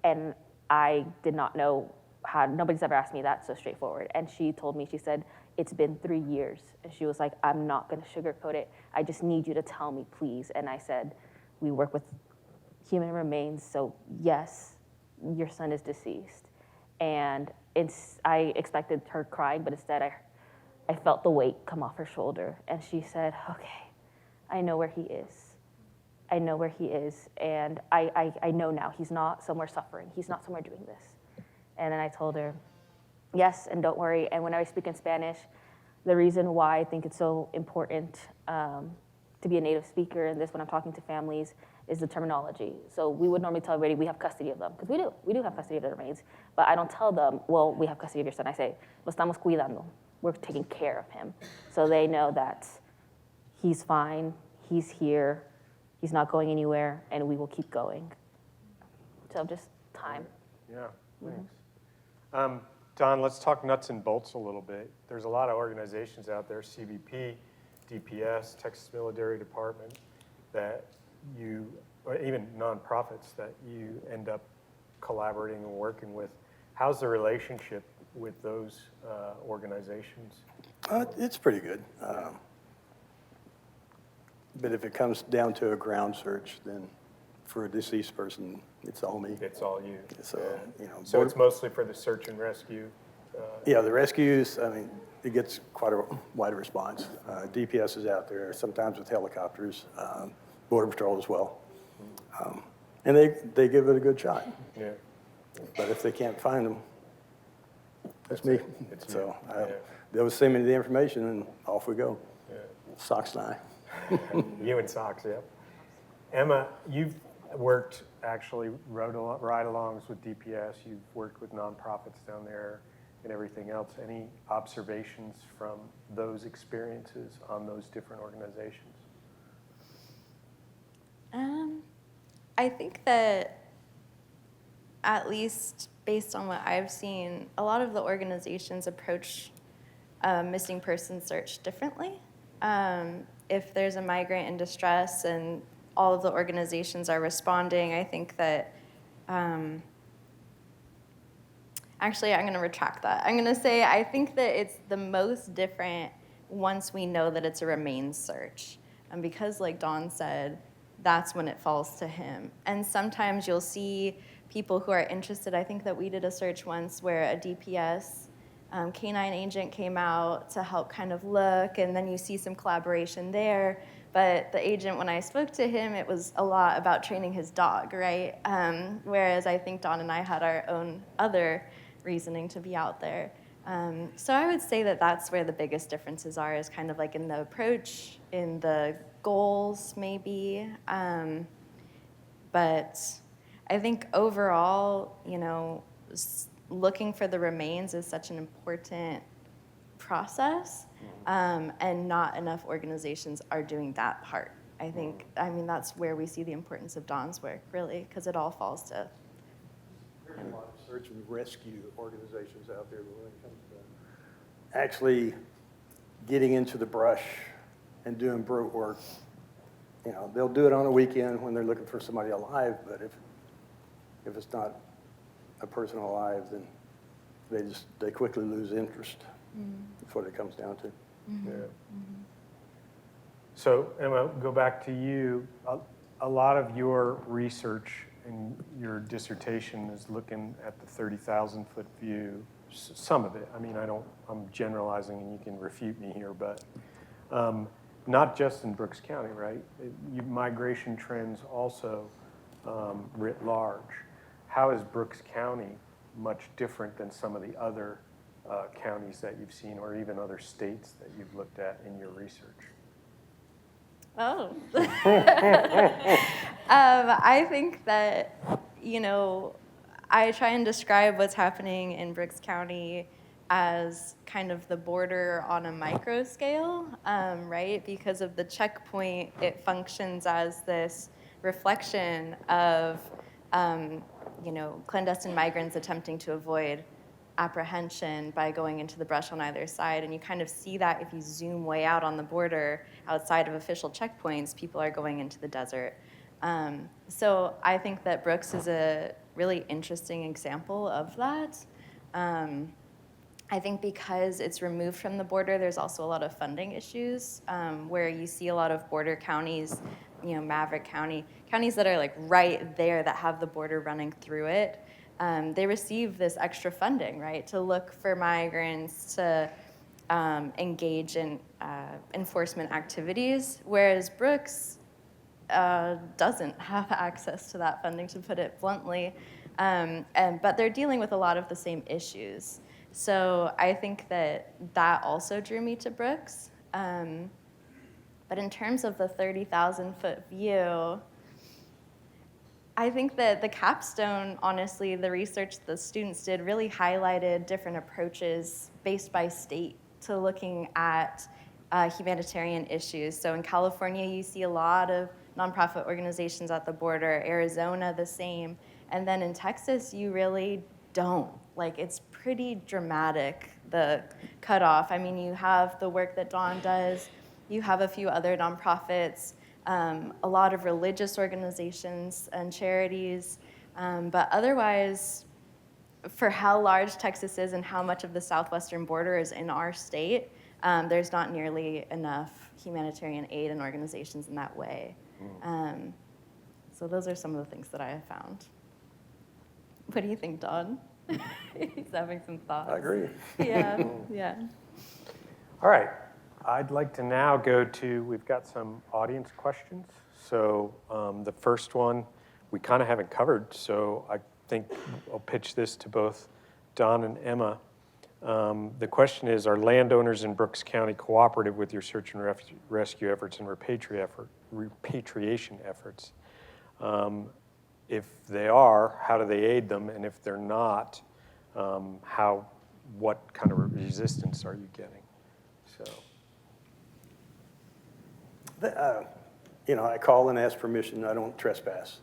And I did not know how, nobody's ever asked me that so straightforward. And she told me, she said, it's been 3 years. And she was like, I'm not gonna sugarcoat it. I just need you to tell me, please. And I said, we work with human remains, so yes, your son is deceased. And I expected her crying, but instead I felt the weight come off her shoulder. And she said, okay, I know where he is. I know where he is. And I know now he's not somewhere suffering. He's not somewhere doing this. And then I told her, yes, and don't worry. And when I speak in Spanish, the reason why I think it's so important to be a native speaker in this when I'm talking to families is the terminology. So we would normally tell everybody we have custody of them, because we do have custody of the remains, but I don't tell them, well, we have custody of your son. I say, lo estamos cuidando. We're taking care of him. So they know that he's fine, he's here, he's not going anywhere, and we will keep going. So just time. Yeah, thanks. Don, let's talk nuts and bolts a little bit. There's a lot of organizations out there, CBP, DPS, Texas Military Department, that you, or even nonprofits that you end up collaborating and working with. How's the relationship with those organizations? It's pretty good. But if it comes down to a ground search, then for a deceased person, it's all me. It's all you. So, you know. So it's mostly for the search and rescue? Yeah, the rescues, I mean, it gets quite a wide response. DPS is out there, sometimes with helicopters, Border Patrol as well. And they give it a good shot. Yeah. But if they can't find them, that's me. It's so you. they'll send me the information and off we go. Yeah. Socks and I. You and Socks, yeah. Emma, you've worked actually ride-alongs with DPS. You've worked with nonprofits down there and everything else. Any observations from those experiences on those different organizations? I think that, at least based on what I've seen, a lot of the organizations approach missing person search differently. If there's a migrant in distress and all of the organizations are responding, I think that, actually, I'm gonna retract that. I'm gonna say I think that it's the most different once we know that it's a remains search. And because, like Dawn said, that's when it falls to him. And sometimes you'll see people who are interested. I think that we did a search once where a DPS canine agent came out to help kind of look, and then you see some collaboration there. But the agent, when I spoke to him, it was a lot about training his dog, right? Whereas I think Dawn and I had our own other reasoning to be out there. So I would say that that's where the biggest differences are, is kind of like in the approach, in the goals maybe. But I think overall, you know, looking for the remains is such an important process, and not enough organizations are doing that part. I think, I mean, that's where we see the importance of Dawn's work, really, because it all falls to. There's a lot of search and rescue organizations out there, but when it comes to actually getting into the brush and doing brute work, You know, they'll do it on a weekend when they're looking for somebody alive, but if it's not a person alive, then they quickly lose interest. That's what it comes down to. Yeah. So Emma, go back to you. A lot of your research and your dissertation is looking at the 30,000-foot view. Some of it. I mean, I'm generalizing, and you can refute me here, but not just in Brooks County, right? Migration trends also writ large. How is Brooks County much different than some of the other counties that you've seen, or even other states that you've looked at in your research? Oh. I think that, I try and describe what's happening in Brooks County as kind of the border on a micro scale, right? Because of the checkpoint, it functions as this reflection of, clandestine migrants attempting to avoid apprehension by going into the brush on either side. And you kind of see that if you zoom way out on the border outside of official checkpoints, people are going into the desert. So I think that Brooks is a really interesting example of that. I think because it's removed from the border, there's also a lot of funding issues where you see a lot of border counties, Maverick County, counties that are like right there that have the border running through it. They receive this extra funding, right, to look for migrants, to engage in enforcement activities, whereas Brooks doesn't have access to that funding, to put it bluntly, but they're dealing with a lot of the same issues. So I think that also drew me to Brooks. But in terms of the 30,000-foot view, I think that the capstone, honestly, the research the students did really highlighted different approaches based by state to looking at humanitarian issues. So in California, you see a lot of nonprofit organizations at the border, Arizona the same, and then in Texas, you really don't. Like, it's pretty dramatic, the cutoff. I mean, you have the work that Dawn does, you have a few other nonprofits, a lot of religious organizations and charities, but otherwise, for how large Texas is and how much of the southwestern border is in our state, there's not nearly enough humanitarian aid and organizations in that way. So those are some of the things that I have found. What do you think, Dawn? He's having some thoughts. I agree. Yeah. All right. I'd like to now we've got some audience questions. So the first one we kind of haven't covered, so I think I'll pitch this to both Don and Emma. The question is, are landowners in Brooks County cooperative with your search and rescue efforts and repatriation efforts? If they are, how do they aid them? And if they're not, what kind of resistance are you getting? So. I call and ask permission. I don't trespass.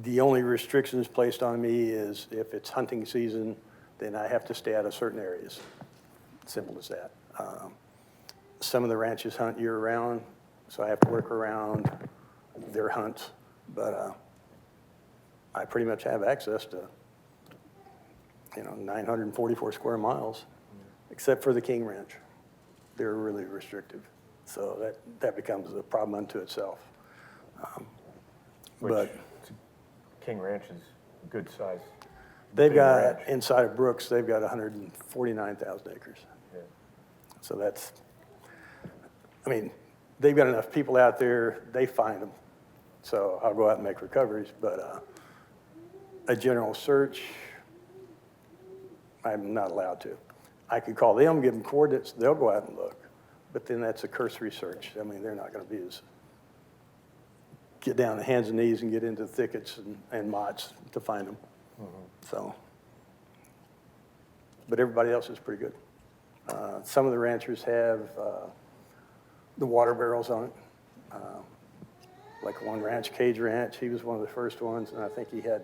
The only restrictions placed on me is if it's hunting season, then I have to stay out of certain areas. Simple as that. Some of the ranches hunt year-round, so I have to work around their hunts. But I pretty much have access to, 944 square miles, except for the King Ranch. They're really restrictive. So that becomes a problem unto itself. But King Ranch is a good size. They've got, inside of Brooks, they've got 149,000 acres. Yeah. So they've got enough people out there, they find them. So I'll go out and make recoveries, but a general search, I'm not allowed to. I could call them, give them coordinates, they'll go out and look. But then that's a cursory search. They're not going to get down on hands and knees and get into thickets and mottes to find them. So, but everybody else is pretty good. Some of the ranchers have the water barrels on it. Like one ranch, Cage Ranch, he was one of the first ones, and I think he had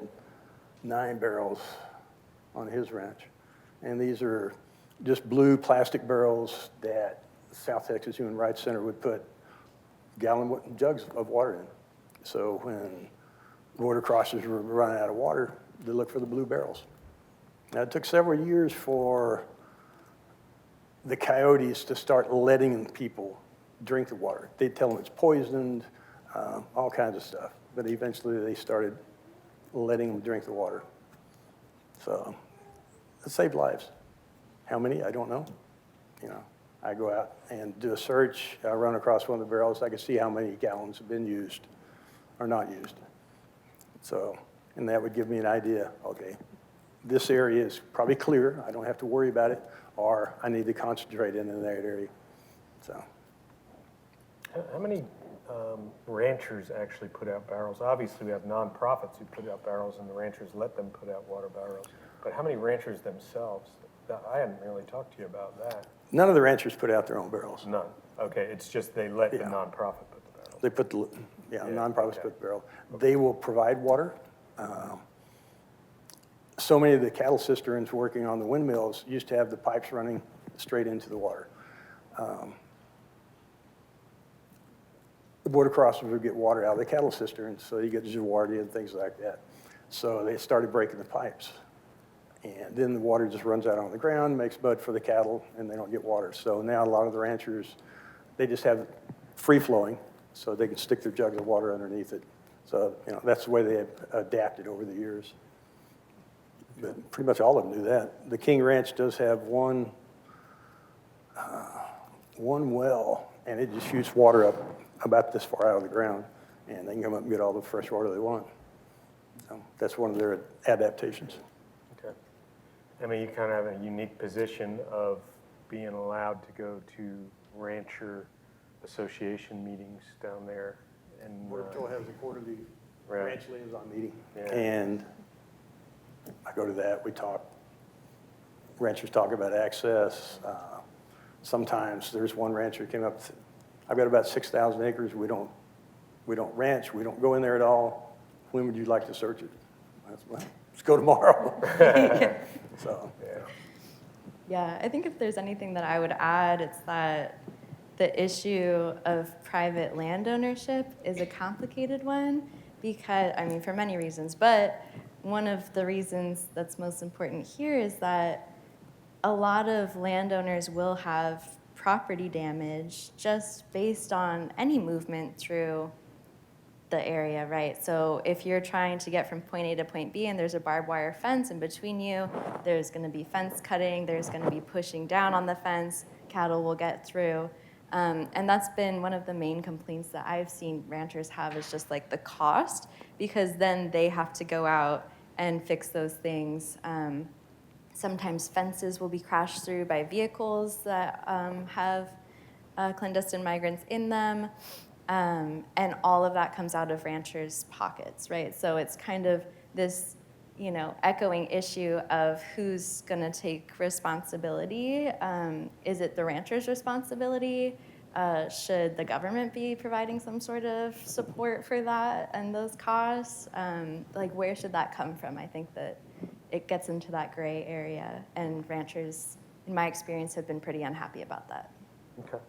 9 barrels on his ranch. And these are just blue plastic barrels that South Texas Human Rights Center would put gallon jugs of water in. So when border crossers were running out of water, they looked for the blue barrels. Now, it took several years for the coyotes to start letting people drink the water. They'd tell them it's poisoned, all kinds of stuff. But eventually they started letting them drink the water. So it saved lives. How many? I don't know. You know, I go out and do a search. I run across one of the barrels. I can see how many gallons have been used or not used. So, and that would give me an idea, okay, this area is probably clear. I don't have to worry about it, or I need to concentrate in that area. So. How many ranchers actually put out barrels? Obviously, we have nonprofits who put out barrels, and the ranchers let them put out water barrels. But how many ranchers themselves? I hadn't really talked to you about that. None of the ranchers put out their own barrels. None. Okay, it's just they let the nonprofit put the barrels. They put the, nonprofits put the barrel. They will provide water. So many of the cattle cisterns working on the windmills used to have the pipes running straight into the water. The border crossers would get water out of the cattle cisterns, so you get Giardia and things like that. So they started breaking the pipes. And then the water just runs out on the ground, makes mud for the cattle, and they don't get water. So now a lot of the ranchers, they just have free flowing, so they can stick their jugs of water underneath it. So, you know, that's the way they have adapted over the years. But pretty much all of them do that. The King Ranch does have one well, and it just shoots water up about this far out of the ground, and they can come up and get all the fresh water they want. So that's one of their adaptations. Okay. I mean, you kind of have a unique position of being allowed to go to rancher association meetings down there. And Border has a quarterly right. ranch liaison meeting, Yeah. and I go to that. We talk. Ranchers talk about access. Sometimes there's one rancher who came up. I've got about 6,000 acres. We don't ranch. We don't go in there at all. When would you like to search it? Well, let's go tomorrow. So. Yeah, I think if there's anything that I would add, it's that the issue of private land ownership is a complicated one because, I mean, for many reasons, but one of the reasons that's most important here is that a lot of landowners will have property damage just based on any movement through the area, right? So if you're trying to get from point A to point B and there's a barbed wire fence in between you, there's gonna be fence cutting, there's gonna be pushing down on the fence, cattle will get through. And that's been one of the main complaints that I've seen ranchers have is just like the cost, because then they have to go out and fix those things. Sometimes fences will be crashed through by vehicles that have clandestine migrants in them. And all of that comes out of ranchers' pockets, right? So it's kind of this, you know, echoing issue of who's gonna take responsibility. Is it the rancher's responsibility? Should the government be providing some sort of support for that and those costs? Like, where should that come from? I think that it gets into that gray area, and ranchers, in my experience, have been pretty unhappy about that. Okay.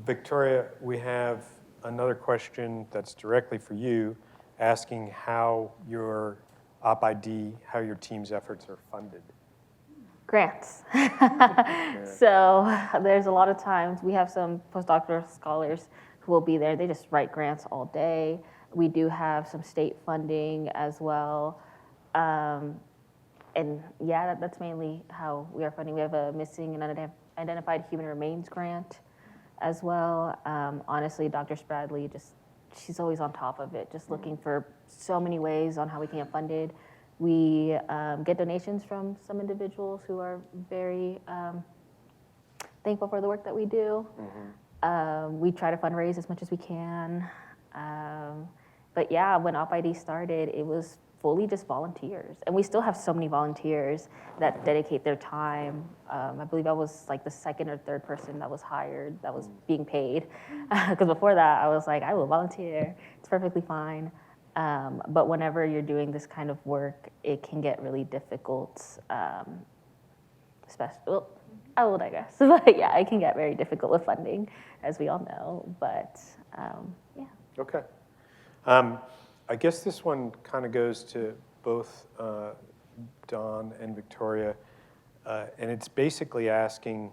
Victoria, we have another question that's directly for you, asking how your OpID, how your team's efforts are funded. Grants. So there's a lot of times we have some postdoctoral scholars who will be there. They just write grants all day. We do have some state funding as well. And yeah, that's mainly how we are funding. We have a missing and unidentified human remains grant as well. Honestly, Dr. Spradley, she's always on top of it, just looking for so many ways on how we can get funded. We get donations from some individuals who are very thankful for the work that we do. Mm-hmm. We try to fundraise as much as we can. But yeah, when OpID started, it was fully just volunteers. And we still have so many volunteers that dedicate their time. I believe I was like the second or third person that was hired, that was being paid. Because before that, I was like, I will volunteer. It's perfectly fine. But whenever you're doing this kind of work, it can get really difficult, I will digress. But yeah, it can get very difficult with funding, as we all know. But yeah. Okay. I guess this one kind of goes to both Don and Victoria, and it's basically asking,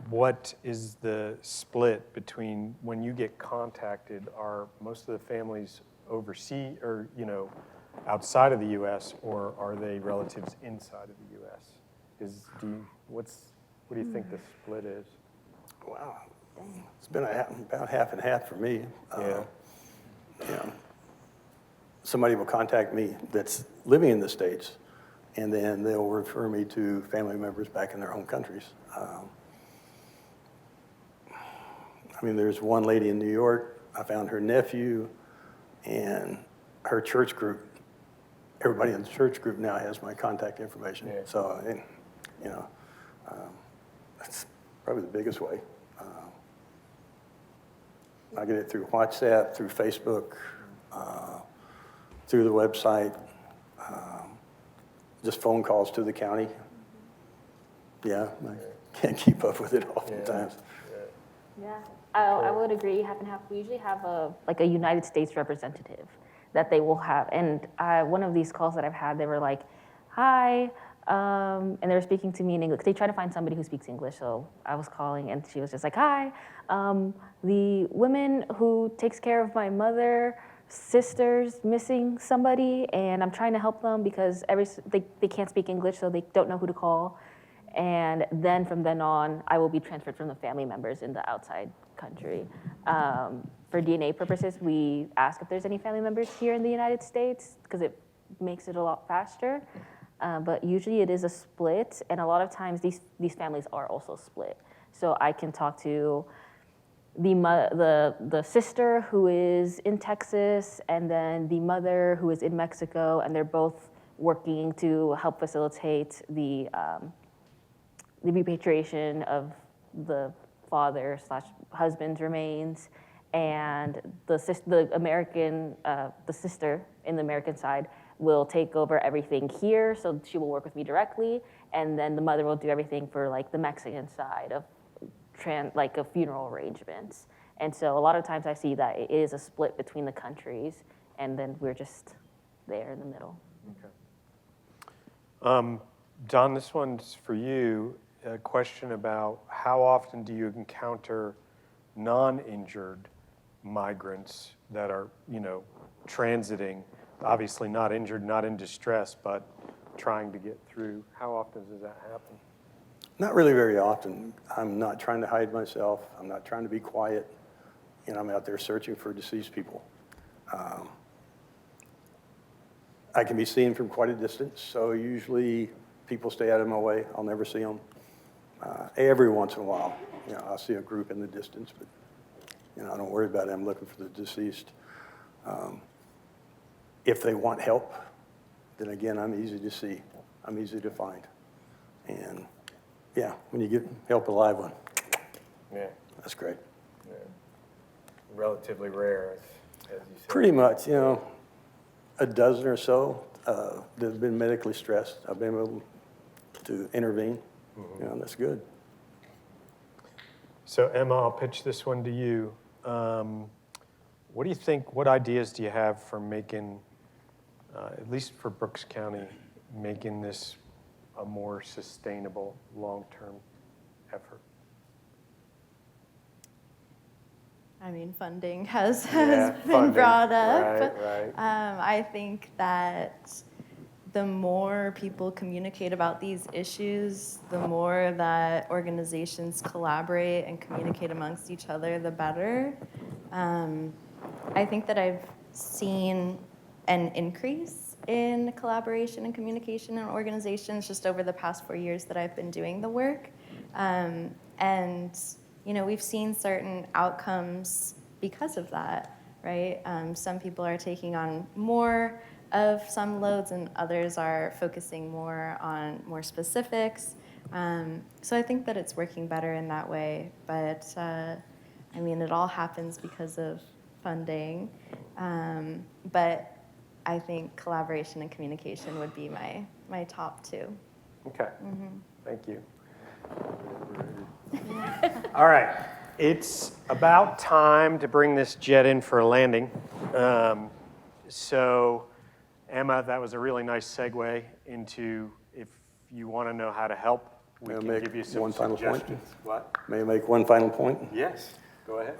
what is the split between when you get contacted? Are most of the families overseas or, outside of the U.S., or are they relatives inside of the U.S.? What do you think the split is? Wow. It's been about half and half for me. Yeah. Somebody will contact me that's living in the States, and then they'll refer me to family members back in their home countries. There's one lady in New York. I found her nephew and her church group. Everybody in the church group now has my contact information. Yeah. So, that's probably the biggest way. I get it through WhatsApp, through Facebook, through the website, just phone calls to the county. Yeah, I can't keep up with it oftentimes. Yeah, I would agree. Half and half. We usually have a United States representative that they will have. And one of these calls that I've had, they were like, "Hi," and they were speaking to me in English. They try to find somebody who speaks English, so I was calling, and she was just like, "Hi, the woman who takes care of my mother." Sister's missing somebody, and I'm trying to help them because they can't speak English, so they don't know who to call. And then from then on, I will be transferred from the family members in the outside country. For DNA purposes, we ask if there's any family members here in the United States because it makes it a lot faster. But usually it is a split, and a lot of times these families are also split. So I can talk to the sister who is in Texas, and then the mother who is in Mexico, and they're both working to help facilitate the repatriation of the father/husband's remains, and the sister in the American side will take over everything here, so she will work with me directly, and then the mother will do everything for the Mexican side of funeral arrangements. And so a lot of times I see that it is a split between the countries, and then we're just there in the middle. Okay. Don, this one's for you. A question about how often do you encounter non-injured migrants that are, transiting, obviously not injured, not in distress, but trying to get through? How often does that happen? Not really very often. I'm not trying to hide myself. I'm not trying to be quiet. I'm out there searching for deceased people. I can be seen from quite a distance, so usually people stay out of my way. I'll never see them. Every once in a while, I'll see a group in the distance, but I don't worry about it. I'm looking for the deceased. If they want help, then again, I'm easy to see. I'm easy to find. And yeah, when you get help a live one, that's great. Yeah. Relatively rare, as you said. Pretty much, a dozen or so that have been medically stressed. I've been able to intervene. That's good. So Emma, I'll pitch this one to you. What do you think, what ideas do you have for making, at least for Brooks County, making this a more sustainable long-term effort? Funding has been brought up. Right. I think that the more people communicate about these issues, the more that organizations collaborate and communicate amongst each other, the better. I think that I've seen an increase in collaboration and communication in organizations just over the past 4 years that I've been doing the work. And we've seen certain outcomes because of that, right? Some people are taking on more of some loads, and others are focusing more on more specifics. So I think that it's working better in that way. But it all happens because of funding. But I think collaboration and communication would be my top two. Okay. Thank you. All right, it's about time to bring this jet in for a landing. So, Emma, that was a really nice segue into if you want to know how to help, we May I can make give you some one final point? suggestions. What? May I make one final point? Yes, go ahead.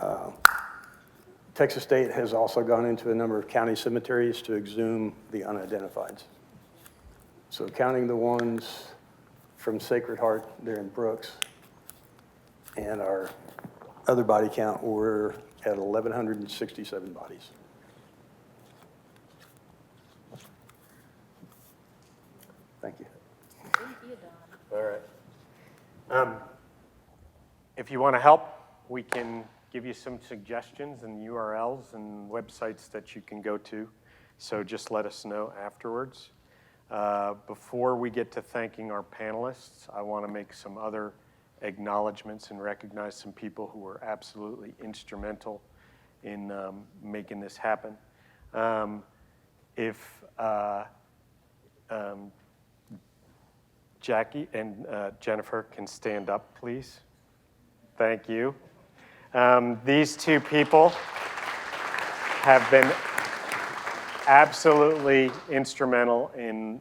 Texas State has also gone into a number of county cemeteries to exhume the unidentifieds. So counting the ones from Sacred Heart there in Brooks and our other body count, we're at 1,167 bodies. Thank you. All right. If you want to help, we can give you some suggestions and URLs and websites that you can go to. So just let us know afterwards. Before we get to thanking our panelists, I want to make some other acknowledgments and recognize some people who were absolutely instrumental in making this happen. If Jackie and Jennifer can stand up, please. Thank you. These two people have been absolutely instrumental in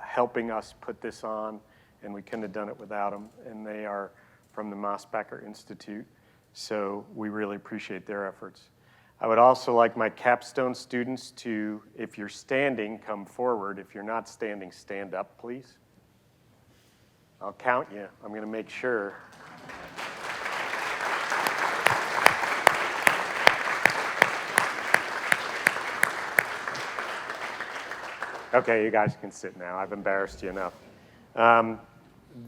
helping us put this on, and we couldn't have done it without them. And they are from the Mosbacher Institute, so we really appreciate their efforts. I would also like my capstone students to, if you're standing, come forward. If you're not standing, stand up, please. I'll count you. I'm going to make sure. Okay, you guys can sit now. I've embarrassed you enough.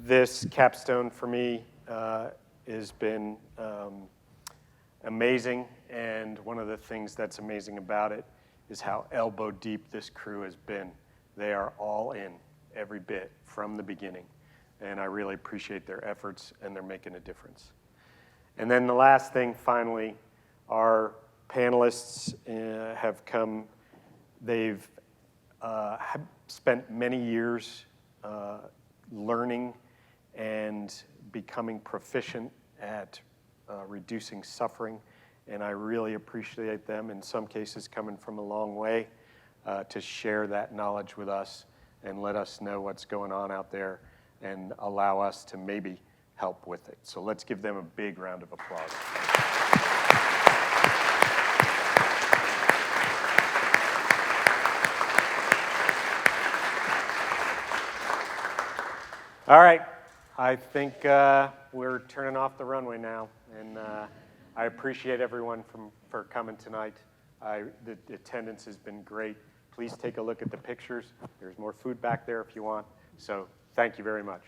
This capstone for me has been amazing, and one of the things that's amazing about it is how elbow deep this crew has been. They are all in, every bit, from the beginning, and I really appreciate their efforts, and they're making a difference. And then the last thing, finally, our panelists have come. They've have spent many years learning and becoming proficient at reducing suffering, and I really appreciate them, in some cases coming from a long way, to share that knowledge with us and let us know what's going on out there and allow us to maybe help with it. So let's give them a big round of applause. All right, I think we're turning off the runway now, and I appreciate everyone for coming tonight. The attendance has been great. Please take a look at the pictures. There's more food back there if you want. So thank you very much.